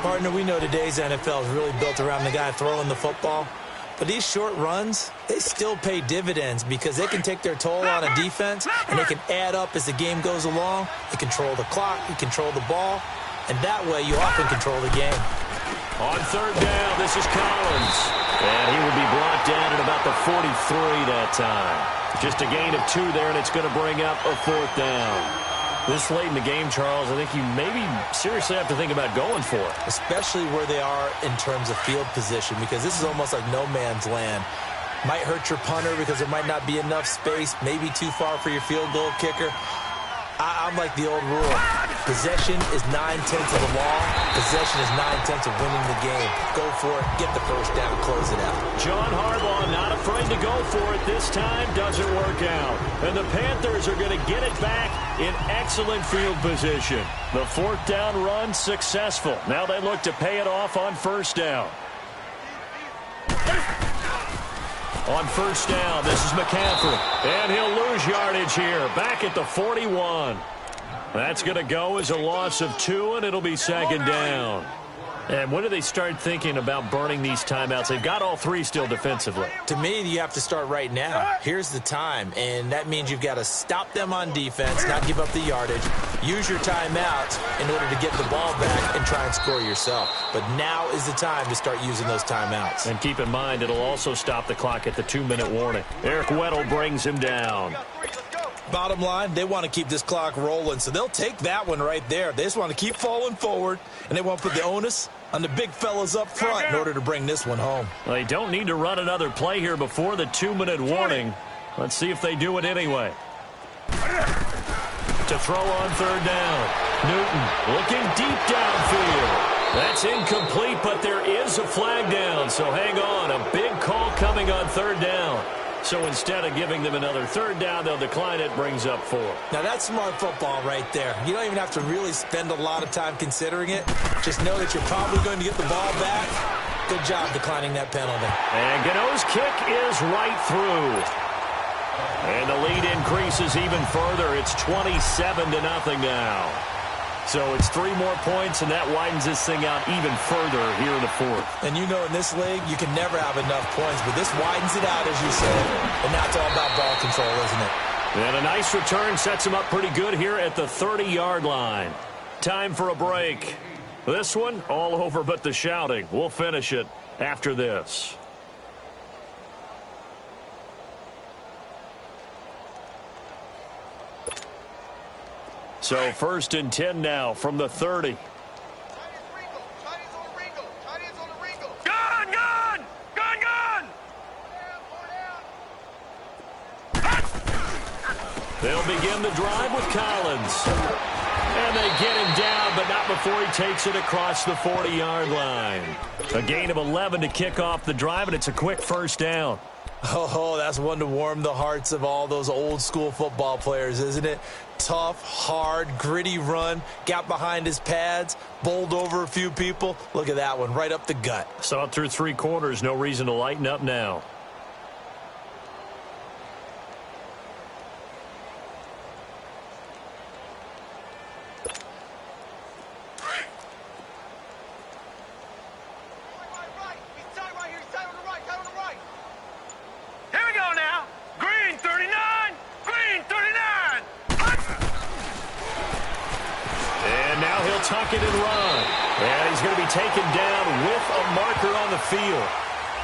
Partner, we know today's NFL is really built around the guy throwing the football. But these short runs, they still pay dividends because they can take their toll on a defense and they can add up as the game goes along. You control the clock, you control the ball, and that way you often control the game.
On 3rd down, this is Collins. And he will be brought down at about the 43 that time. Just a gain of 2 there, and it's going to bring up a 4th down. This late in the game, Charles, I think you maybe seriously have to think about going for it.
Especially where they are in terms of field position, because this is almost like no man's land. Might hurt your punter because there might not be enough space, maybe too far for your field goal kicker. I'm like the old rule. Possession is 9/10 of the law. Possession is 9/10 of winning the game. Go for it. Get the first down. Close it out.
John Harbaugh not afraid to go for it this time. Doesn't work out. And the Panthers are going to get it back in excellent field position. The 4th down run successful. Now they look to pay it off on 1st down. On 1st down, this is McCaffrey. And he'll lose yardage here. Back at the 41. That's going to go as a loss of 2, and it'll be 2nd down. And when do they start thinking about burning these timeouts? They've got all 3 still defensively.
To me, you have to start right now. Here's the time, and that means you've got to stop them on defense, not give up the yardage, use your timeouts in order to get the ball back and try and score yourself. But now is the time to start using those timeouts.
And keep in mind, it'll also stop the clock at the 2-minute warning. Eric Weddle brings him down.
Bottom line, they want to keep this clock rolling, so they'll take that one right there. They just want to keep falling forward, and they want to put the onus on the big fellas up front in order to bring this one home.
Well, they don't need to run another play here before the 2-minute warning. Let's see if they do it anyway. To throw on 3rd down. Newton looking deep downfield. That's incomplete, but there is a flag down, so hang on. A big call coming on 3rd down. So instead of giving them another 3rd down, they'll decline it, brings up 4.
Now that's smart football right there. You don't even have to really spend a lot of time considering it. Just know that you're probably going to get the ball back. Good job declining that penalty.
And Gano's kick is right through. And the lead increases even further. It's 27-0 now. So it's 3 more points, and that widens this thing out even further here in the 4th.
And you know in this league, you can never have enough points, but this widens it out, as you said. And now it's all about ball control, isn't it?
And a nice return sets him up pretty good here at the 30-yard line. Time for a break. This one, all over but the shouting. We'll finish it after this. So 1st and 10 now from the 30.
Gun! Gun! Gun! Gun!
They'll begin the drive with Collins. And they get him down, but not before he takes it across the 40-yard line. A gain of 11 to kick off the drive, and it's a quick first down.
Oh, that's one to warm the hearts of all those old-school football players, isn't it? Tough, hard, gritty run, got behind his pads, bowled over a few people. Look at that one, right up the gut.
Saw it through 3 quarters, no reason to lighten up now. Tuck it and run. And he's going to be taken down with a marker on the field.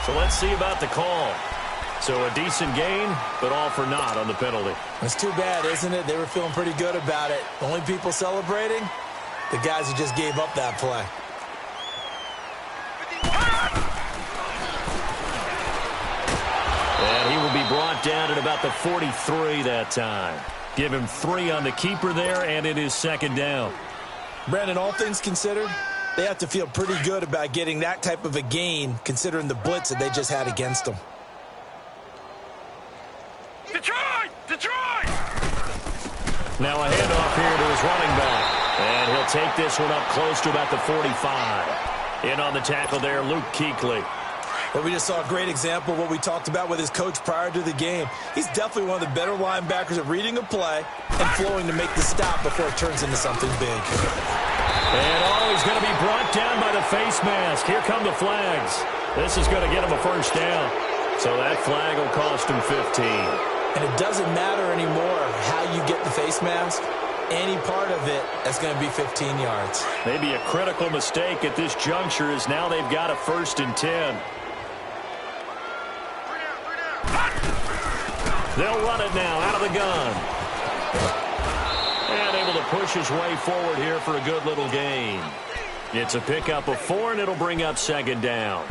So let's see about the call. So a decent gain, but all for naught on the penalty.
It's too bad, isn't it? They were feeling pretty good about it. The only people celebrating, the guys who just gave up that play.
And he will be brought down at about the 43 that time. Give him 3 on the keeper there, and it is second down.
Brandon, all things considered, they have to feel pretty good about getting that type of a gain, considering the blitz that they just had against them.
Detroit! Detroit!
Now a handoff here to his running back. And he'll take this one up close to about the 45. In on the tackle there, Luke Kuechly.
Well, we just saw a great example of what we talked about with his coach prior to the game. He's definitely one of the better linebackers at reading a play and flowing to make the stop before it turns into something big.
And he's going to be brought down by the face mask. Here come the flags. This is going to get him a first down. So that flag will cost him 15.
And it doesn't matter anymore how you get the face mask. Any part of it is going to be 15 yards.
Maybe a critical mistake at this juncture is now they've got a 1st and 10. They'll run it now out of the gun. And able to push his way forward here for a good little gain. It's a pickup of 4, and it'll bring up second down.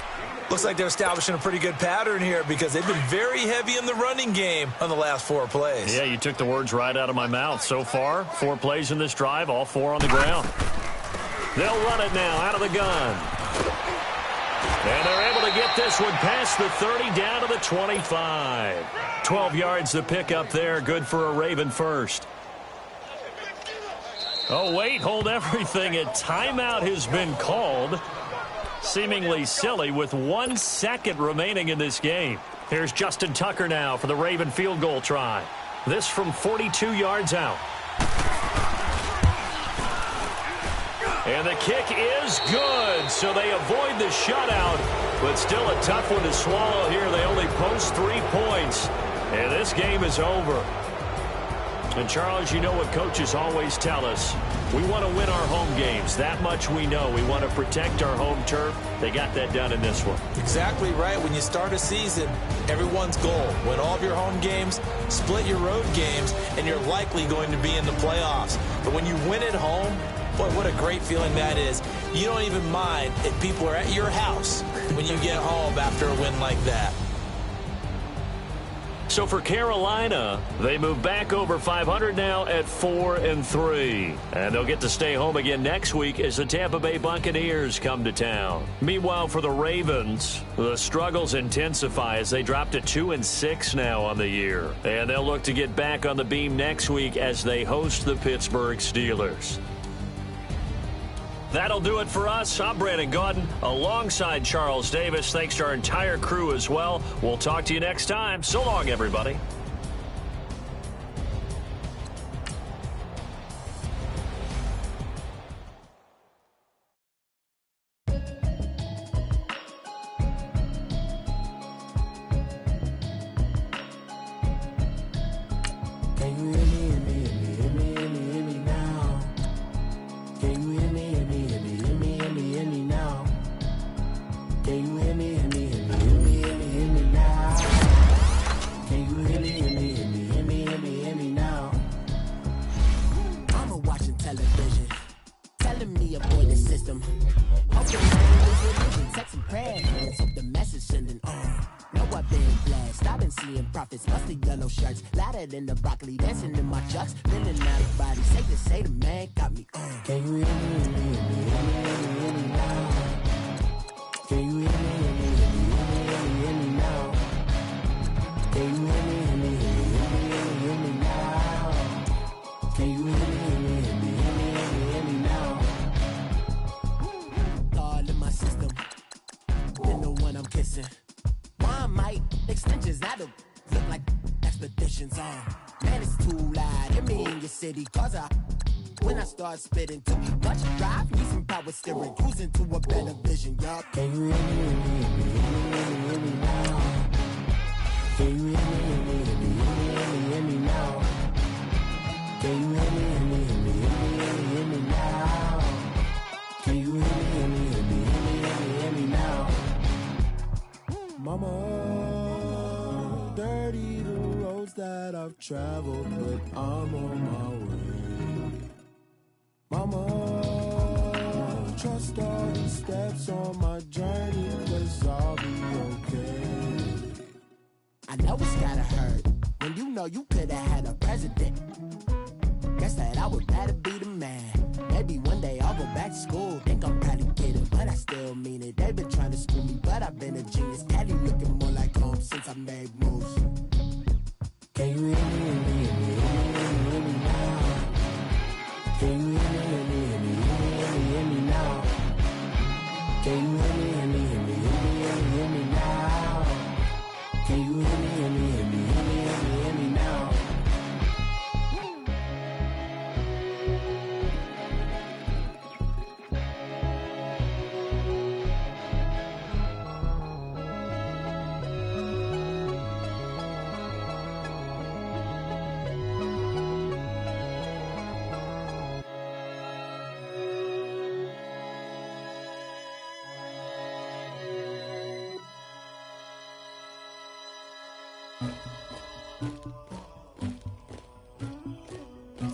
Looks like they're establishing a pretty good pattern here because they've been very heavy in the running game on the last 4 plays.
Yeah, you took the words right out of my mouth. So far, 4 plays in this drive, all 4 on the ground. They'll run it now out of the gun. And they're able to get this one past the 30 down to the 25. 12 yards the pickup there. Good for a Raven first. Oh, wait, hold everything. A timeout has been called. Seemingly silly with 1 second remaining in this game. Here's Justin Tucker now for the Raven field goal try. This from 42 yards out. And the kick is good, so they avoid the shutout, but still a tough one to swallow here. They only post 3 points, and this game is over. And, Charles, you know what coaches always tell us. We want to win our home games. That much we know. We want to protect our home turf. They got that done in this one.
Exactly right. When you start a season, everyone's goal, win all of your home games, split your road games, and you're likely going to be in the playoffs. But when you win at home, boy, what a great feeling that is. You don't even mind if people are at your house when you get home after a win like that.
So for Carolina, they move back over 500 now at 4-3. And they'll get to stay home again next week as the Tampa Bay Buccaneers come to town. Meanwhile, for the Ravens, the struggles intensify as they drop to 2-6 now on the year. And they'll look to get back on the beam next week as they host the Pittsburgh Steelers. That'll do it for us. I'm Brandon Gaudin alongside Charles Davis. Thanks to our entire crew as well. We'll talk to you next time. So long, everybody.
Text and prayers, hope the message sending on. Know I've been blessed.
I've been seeing profits, mostly yellow shirts, louder than the broccoli, dancing in my chucks, feeling out of body. Say the man got me on. Can you hear me, hear me, hear me, hear me, hear me now? Can you hear me, hear me, hear me, hear me, hear me now? Can you hear me, hear me, hear me, hear me, hear me now? Can you hear me, hear me, hear me, hear me, hear me now? All in my system, then the one I'm kissing. One might extensions, I don't look like expeditions on. Man, it's too loud. Hit me in your city, cause when I start spitting too much drive, need some power steering, cruising to a better vision, y'all. Can you hear me, hear me, hear me, hear me, hear me now? Can you hear me, hear me, hear me, hear me, hear me now? Can you hear me, hear me, hear me, hear me, hear me now? Can you hear me, hear me, hear me, hear me, hear me now? Mama, dirty the roads that I've traveled, but I'm on my way. Mama, trust all the steps on my journey, 'cause I'll be okay. I know it's gotta hurt when you know you could've had a president. Guess that I would rather be the man. Maybe one day I'll go back to school. Think I'm probably kidding, but I still mean it. They've been trying to school me, but I've been a genius. Cali looking more like home since I made moves. Can you hear me, hear me, hear me, hear me, hear me now? Can you hear me, hear me, hear me, hear me, hear me now? Can you hear me, hear me, hear me, hear me, hear me now? Can you hear me, hear me, hear me, hear me, hear me now?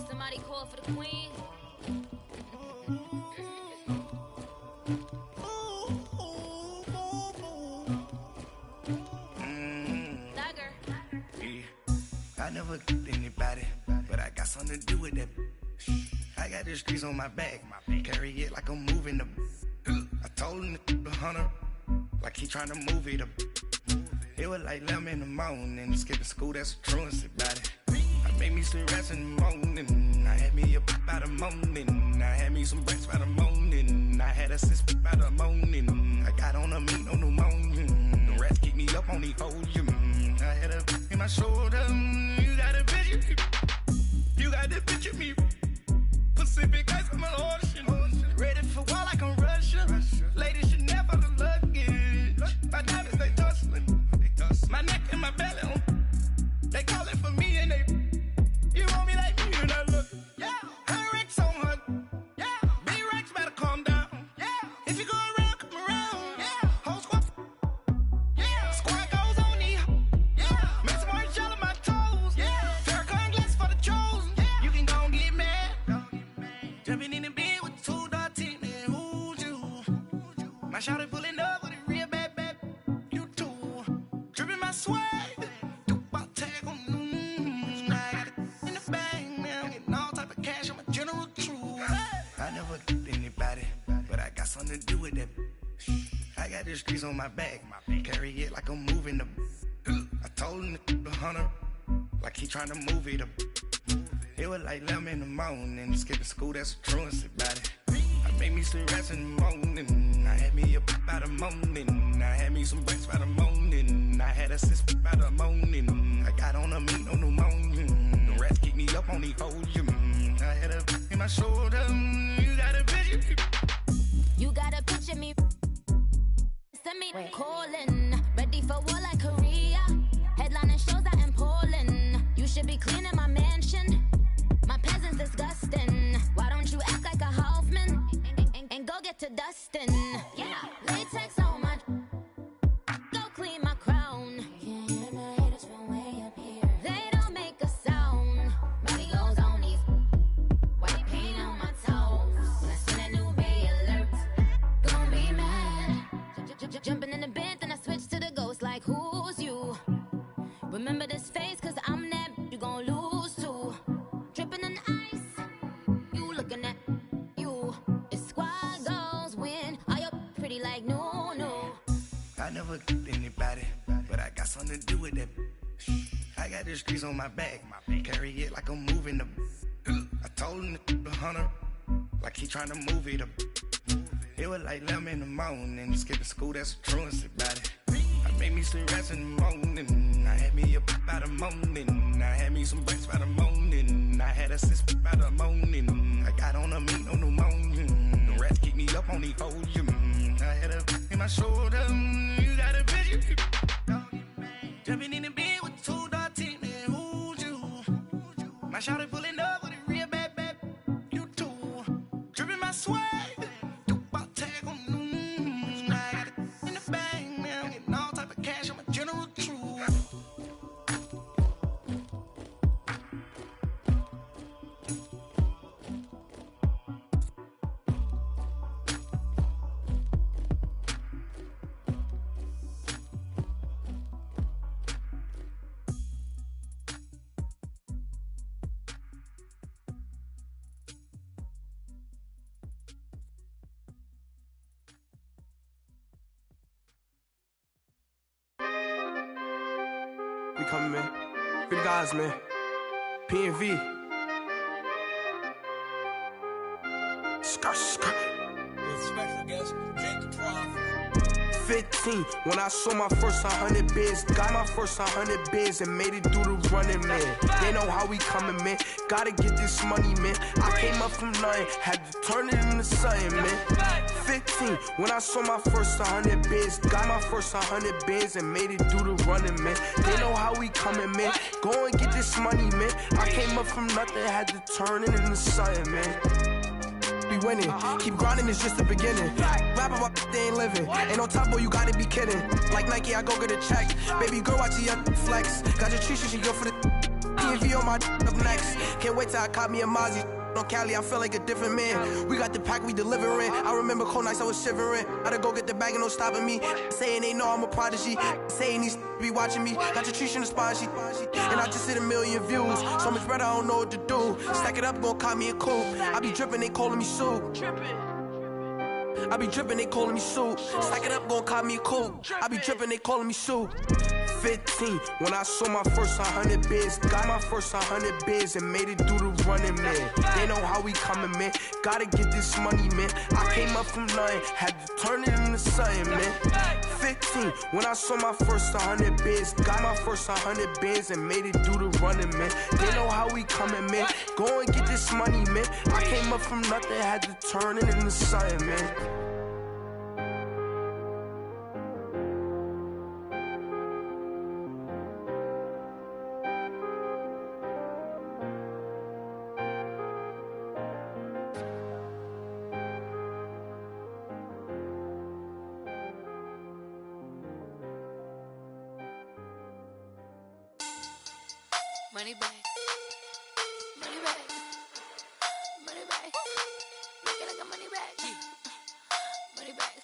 Somebody call for the queen. Dagger.
Yeah. I never killed anybody, but I got something to do with that. I got the streets on my back, carry it like I'm moving the. I told him to 100, like he trying to move it up. It was like 11 in the morning, skipping school, that's a truancy about it. I made me some rest in the morning, I had me a pop by the morning, I had me some breaks by the morning, I had a six by the morning, I got on a meat on the morning, the rats keep me up on the podium, I had a in my shoulder, you got a picture, you got the picture me, Pacific ice on my ocean, ready for war like I'm Russia, ladies should never the luggage, my diamonds they tussling, my neck and my belly, they call it for me and they, you want me like me and I look, yeah, her Rex on her, yeah, B-Rex better calm down, yeah, if you go around, come around, yeah, whole squad, yeah, squad goes on me, yeah, make some orange gel on my toes, yeah, Farrakhan glass for the chosen, yeah, you can go and get mad, jumping in the bed with 2 dark teeth, man, who's you, my shawty pulling up with a real bad, you too, dripping my swag, something to do with that. I got the streets on my back, carry it like I'm moving the. I told him to 100, like he trying to move it up. It was like 11 in the morning, skipping school, that's a truancy about it. I made me some rest in the morning, I had me a pop by the morning, I had me some breaks by the morning, I had a six by the morning, I got on a meat on the morning, the rats keep me up on the podium, I had a in my shoulder, you got a picture.
You gotta picture me. Send me calling. Ready for war like Korea. Headlining shows out in Poland. You should be cleaning my mansion. My peasants disgusting. Why don't you act like a Hoffman and go get to dustin'? Yeah, latex on my. Go clean my crown. Can't hear my haters from way up here. They don't make a sound. Body goes on these. White paint on my toes. When I send a new Bay alert. Be mad. Jumping in the bed, then I switch to the ghost like who's you? like no, no.
I never anybody, but I got something to do with that. I got the streets on my back, carry it like I'm moving the. I told him to 100, like he trying to move it up. It was like 11 in the morning, skipping school, that's a truancy about it. I made me some rest in the morning, I had me up by the morning, I had me some breaks by the morning, I had a sis by the morning, I got on a meat on the morning, the rats keep me up on the podium, I had a in my shoulder, you got a bitch, jumping in the bed with 2 dark teeth, man, who's you? My shawty pulling up with a real bad, you too, dripping my swag.
We coming, man. Free the guys, man. P&V. Skirt.
Special guest, Jake Prof.
15, when I saw my first 100 bids, got my first 100 bids and made it through the running, man. They know how we coming, man. Gotta get this money, man. I came up from nothing, had to turn it into something, man. 15, when I saw my first 100 bids, got my first 100 bids and made it through the running, man. They know how we coming, man. Go and get this money, man. I came up from nothing, had to turn it into something, man. Be winning, keep grinding, it's just the beginning. Rap about they ain't living, ain't no top boy, you gotta be kidding. Like Nike, I go get a check. Baby girl, watch the young flex. Got your tree, she go for the P&V on my up next. Can't wait till I caught me a Mozzie. On Cali, I feel like a different man. We got the pack, we delivering. I remember cold nights, I was shivering. Gotta go get the bag and no stopping me. Saying they know I'm a prodigy. Saying these be watching me. Got your tree in the spot, and I just hit 1 million views. So much better, I don't know what to do. Stack it up, gon' call me a coupe. I be dripping, they calling me soup. I be dripping, they calling me soup. Stack it up, gon' call me a coupe. I be dripping, they calling me soup. 15, when I saw my first 100 bids, got my first 100 bids and made it through the running, man. They know how we coming, man. Gotta get this money, man. I came up from nothing, had to turn it into something, man. 15, when I saw my first 100 bids, got my first 100 bids and made it through the running, man. They know how we coming, man. Go and get this money, man. I came up from nothing, had to turn it into something, man.
Money back. Money back. Money back. Make it like a money back. Money back.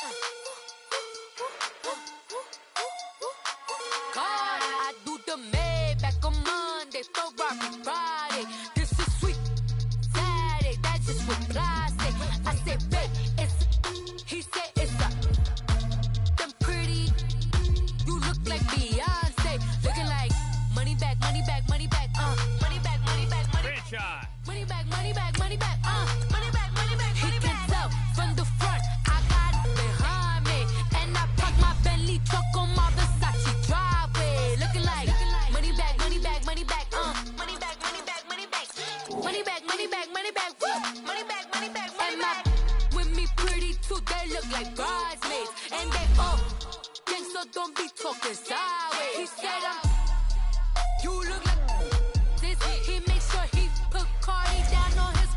God, I do the Maybach on Monday, Ferrari Friday. This is sweet Saturday, that's just what I say. I say, babe, it's he said it's a them pretty. You look like Beyonce, looking like money back, money back, money back, money back, money back, money
Franchise.
money back, money back, money back, money back, money back. He can tell from the front, I got it behind me, and I park my Bentley truck on my Versace driveway, looking like money back, money back, money back, money back, money back, money back, money back, money back, money back, money back, money back, money back. With me pretty too, they look like bridesmaids, and they so don't be talking sideways. He said you look like this. He makes sure he put Cardi down on his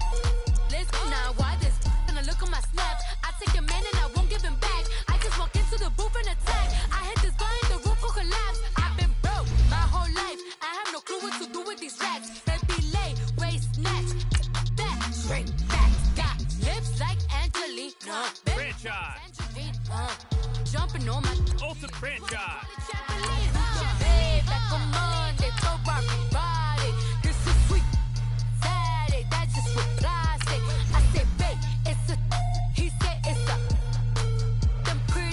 list. Now why this? And I look at my snaps. I take a man and I won't give him back. I just walk into the booth and attack. I hit this guy in the roof will collapse. I've been broke my whole life. I have no clue what to do with these racks. Baby lay, waist snatch, back, straight back. Got lips like Angelina.
Franchise.
Jumping on my
Ultimate franchise.
back on Monday, Ferrari Friday. This is sweet Saturday, that's just what I say. I say, babe, it's a, he said it's a, them pretty.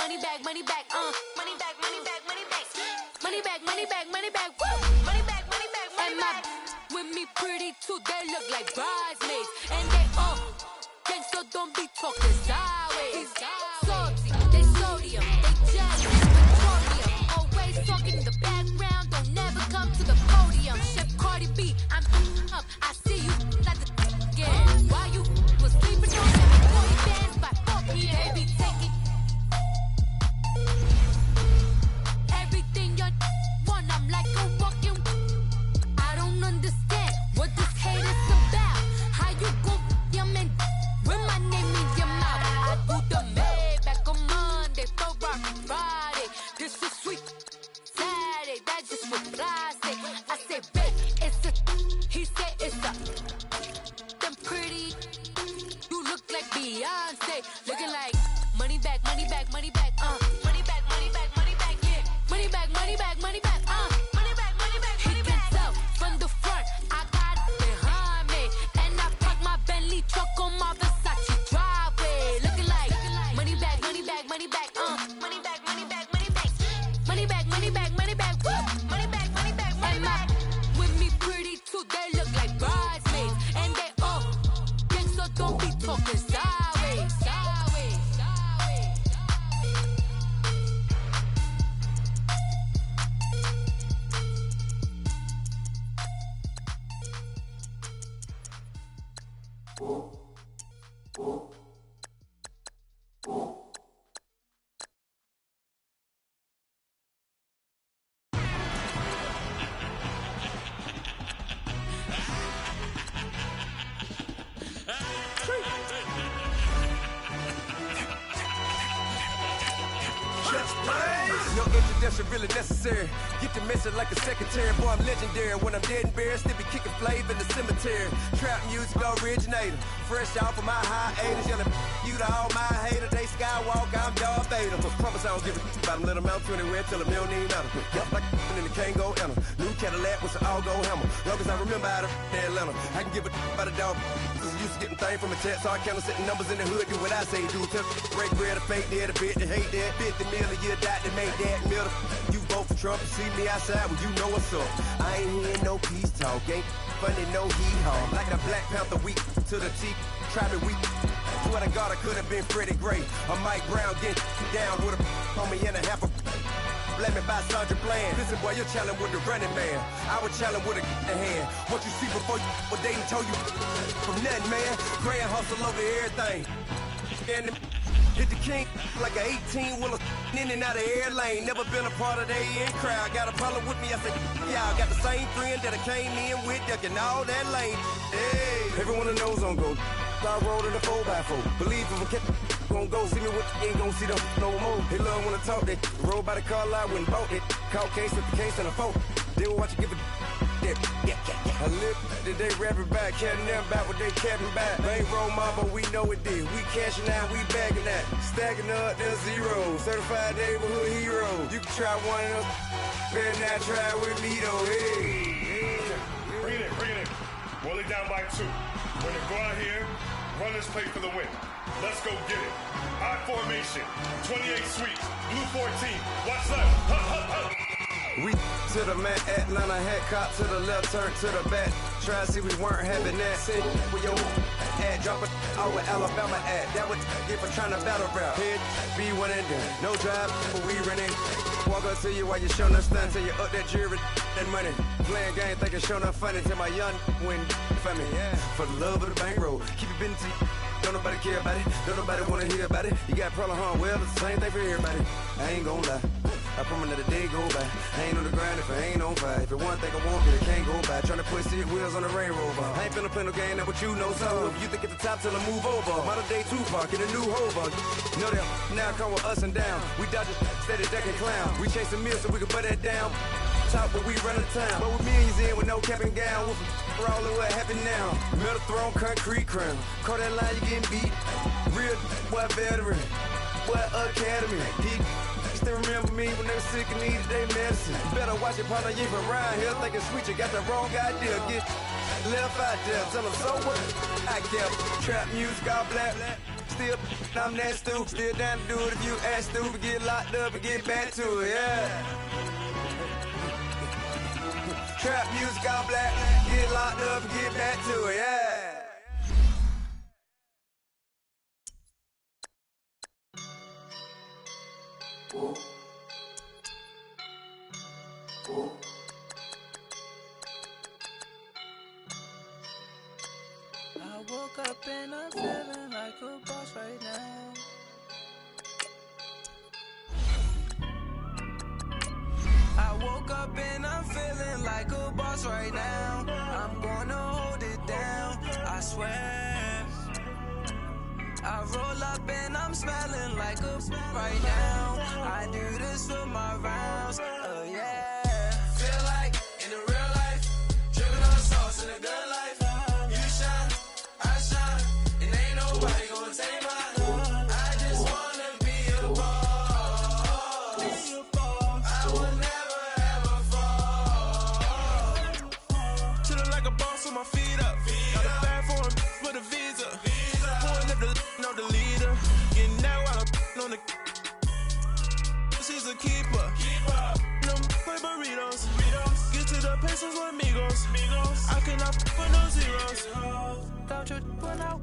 money back, money back, money back, money back, money back, money back, money back, money back, woo, money back, money back, money back. With me pretty too, they look like bridesmaids, and they gang, so don't be talking sideways. Salty, they sodium, they jealous, petroleum, always talking in the background, don't never come to the podium. Chef Cardi B, I'm up, I see you at the again. While you was sleeping on them 40 bands by 4 p.m. They be taking everything you want, I'm like a walking. I don't understand what this hate is about. How you go your man when my name in your mouth? I do the Maybach on Monday, for rock Friday. This is sweet Saturday, that's just what I say. I say, babe, it's a, he said it's a, them pretty, you look like Beyonce, looking like money back, money back, money back, money back, money back, money back, yeah, money back, money back, money back, money back, money back, money back. He can tell from the front, I got it behind me, and I park my Bentley truck on my Versace driveway, looking like money back, money back, money back, money back, money back, money back, money back, money back, money back, woo, money back, money back, money back. With me pretty too, they look like bridesmaids, and they gang, so don't be talking sideways, sideways, sideways.
No introduction really necessary. Get the message like a secretary. Boy, I'm legendary. When I'm dead and buried, still be kicking flavor in the cemetery. Trap music originator. Fresh off of my hiatus. Yelling you to all my haters. They skywalk, I'm Darth Vader. Promise I don't give a about them. Let them out to anywhere till them don't need matter. Yup, like and the can't go enter. New Cadillac with an all-go hammer. Long as I remember out of Atlanta. I can give a about a dog. Used to getting things from a text, so I count setting numbers in the hood. Do what I say, do. Tell break bread, a fake dead, a bit, to hate that. 50 million a year, die to make that middle. You vote for Trump, you see me outside, well, you know what's up. I ain't hearing no peace talk, ain't funny, no hee-haw. Like the Black Panther week to the teeth, try to weak. Swear to God, I could have been Freddie Gray. Or Mike Brown, get down with a on me and a half a. Let me buy Sandra Bland. Listen, boy, you're challenging with the running man. I would challenge with a hand. What you see before you, what they didn't tell you from nothing, man. Grand hustle over everything. And hit the king like an 18-wheeler in and out of air lane. Never been a part of the in crowd. Got a problem with me, I said, yeah, I got the same friend that I came in with, ducking all that lane. Hey, everyone that knows on go. I rolled in a 4x4. Believe if I kept gon' go see me with ain't gon' see them no more. They love when I talk, they roll by the car lot when bought it. Call case at the case and a phone. They will watch you give a yeah. I live today rapping back, catching them back what they capping back. Bankroll mob, but we know it did. We cashing out, we bagging that. Stacking up, there's zero. Certified neighborhood hero. You can try one of them, better not try with me though. Hey.
Bring it in. Roll it down by 2. We're gonna go out here, run this play for the win. Let's go get it. I formation, 28 sweeps, blue 14. Watch left. Hup.
We to the man, Atlanta hat cop to the left, turn to the back. Try to see we weren't having that. Sit with your ad, drop it out with Alabama ad. That would get for trying to battle rap. Head, be one and done. No drive, but we running. Walk up to you while you showing us stun till you up that jewelry and money. Playing game, thinking showing up funny till my young win for me. Yeah. For the love of the bankroll, keep it busy. Don't nobody care about it. Don't nobody wanna hear about it. You got problem, huh? Well, it's the same thing for everybody. I ain't gon' lie. I promise that a day go by. I ain't on the grind if I ain't on fire. If it one thing I want, then it can't go by. Tryna put seat wheels on the railroad bar. I ain't finna play no game, that what you know. So if you think at the top till I move over. Modern day Tupac in a new Hova. Know that now come with us and down. We dodge a steady deck and clown. We chasing meals so we can put that down. Top, but we run the town. But with millions in with no cap and gown. We're all in what happened now. Metal throne, concrete crown. Caught that line, you getting beat. Real what veteran. What academy. He still remember me when they were sick and needed their medicine. Better watch it, partner, you from around here thinking sweet, you got the wrong idea. Get left out there, tell them so what? I kept trap music all black. Still, I'm that stupid. Still down to do it if you ask stupid. Get locked up and get back to it, yeah. Trap music all black. Get locked up and get back to it, yeah.
I woke up and I'm feeling like a boss right now. I woke up and I'm feeling like a boss right now. I'm gonna hold it down, I swear. I roll up and I'm smelling like a right now. I do this for my rounds, oh yeah. Feel like in the real life, dripping on sauce in the good life. You shine, I shine, and ain't nobody gonna take my love. I just wanna be a boss. I would never ever fall. Chillin' like a boss with my feet up. Got a bag for him with a visa. Pulling up the no the leader. Getting that while I'm on the. She's a keeper. No play burritos. Get to the pesos with amigos. I cannot put no zeros. Don't you run out?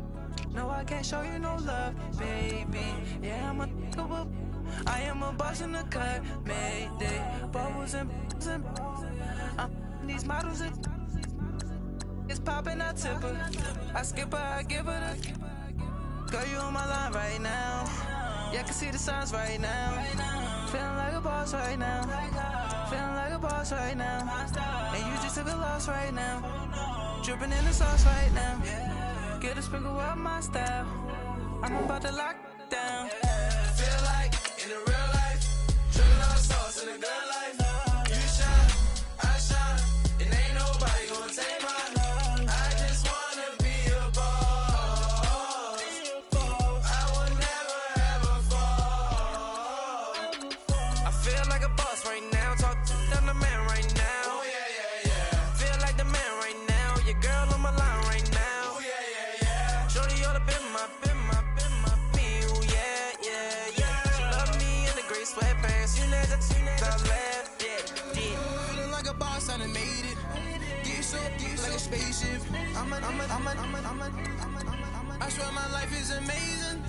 No, I can't show you no love, baby. Yeah, I am a boss in the cut. Mayday. Bubbles and these models are. It's popping, I tip her. I skip her, I give her the. Girl, you on my line right now. Yeah, I can see the signs right now. Feeling like a boss right now. Feeling like a boss right now. And you just took a loss right now. Dripping in the sauce right now. Get a sprinkle up my style. I'm about to lock down. Feel like in the real life, dripping on sauce in the good life. You shine, I shine, and ain't nobody gonna take my love. I just wanna be a boss. I would never ever fall. I feel like a boss right now. Talk to the man right now. Oh yeah. Feel like the man right now. Your girl on my line right now. Oh yeah. Shorty all up in my me. Oh yeah. She love me in the gray sweatpants. You never left, yeah. Feeling like a boss, I done made it. Get so like a spaceship. I swear my life is amazing.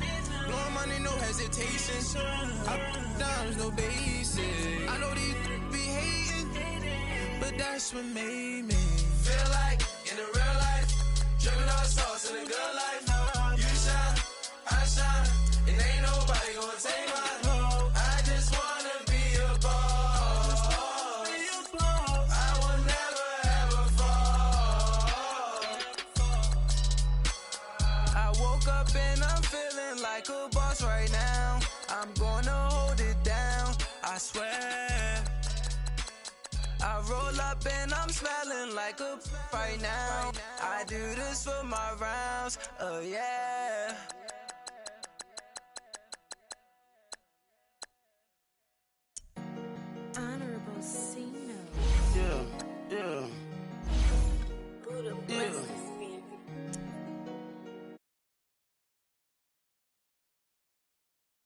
Blowing money, no hesitation. Up, down, no basic. I know these be hating, but that's what made me feel like in the real life, dripping on sauce in the good life. You shine, I shine, and ain't nobody gonna take my love. I just wanna be a boss. I will never ever fall. I woke up and I'm feeling like a boss right now. I'm gonna hold it down, I swear. I roll up and I'm smelling like a right now. I do this for my rounds, oh yeah.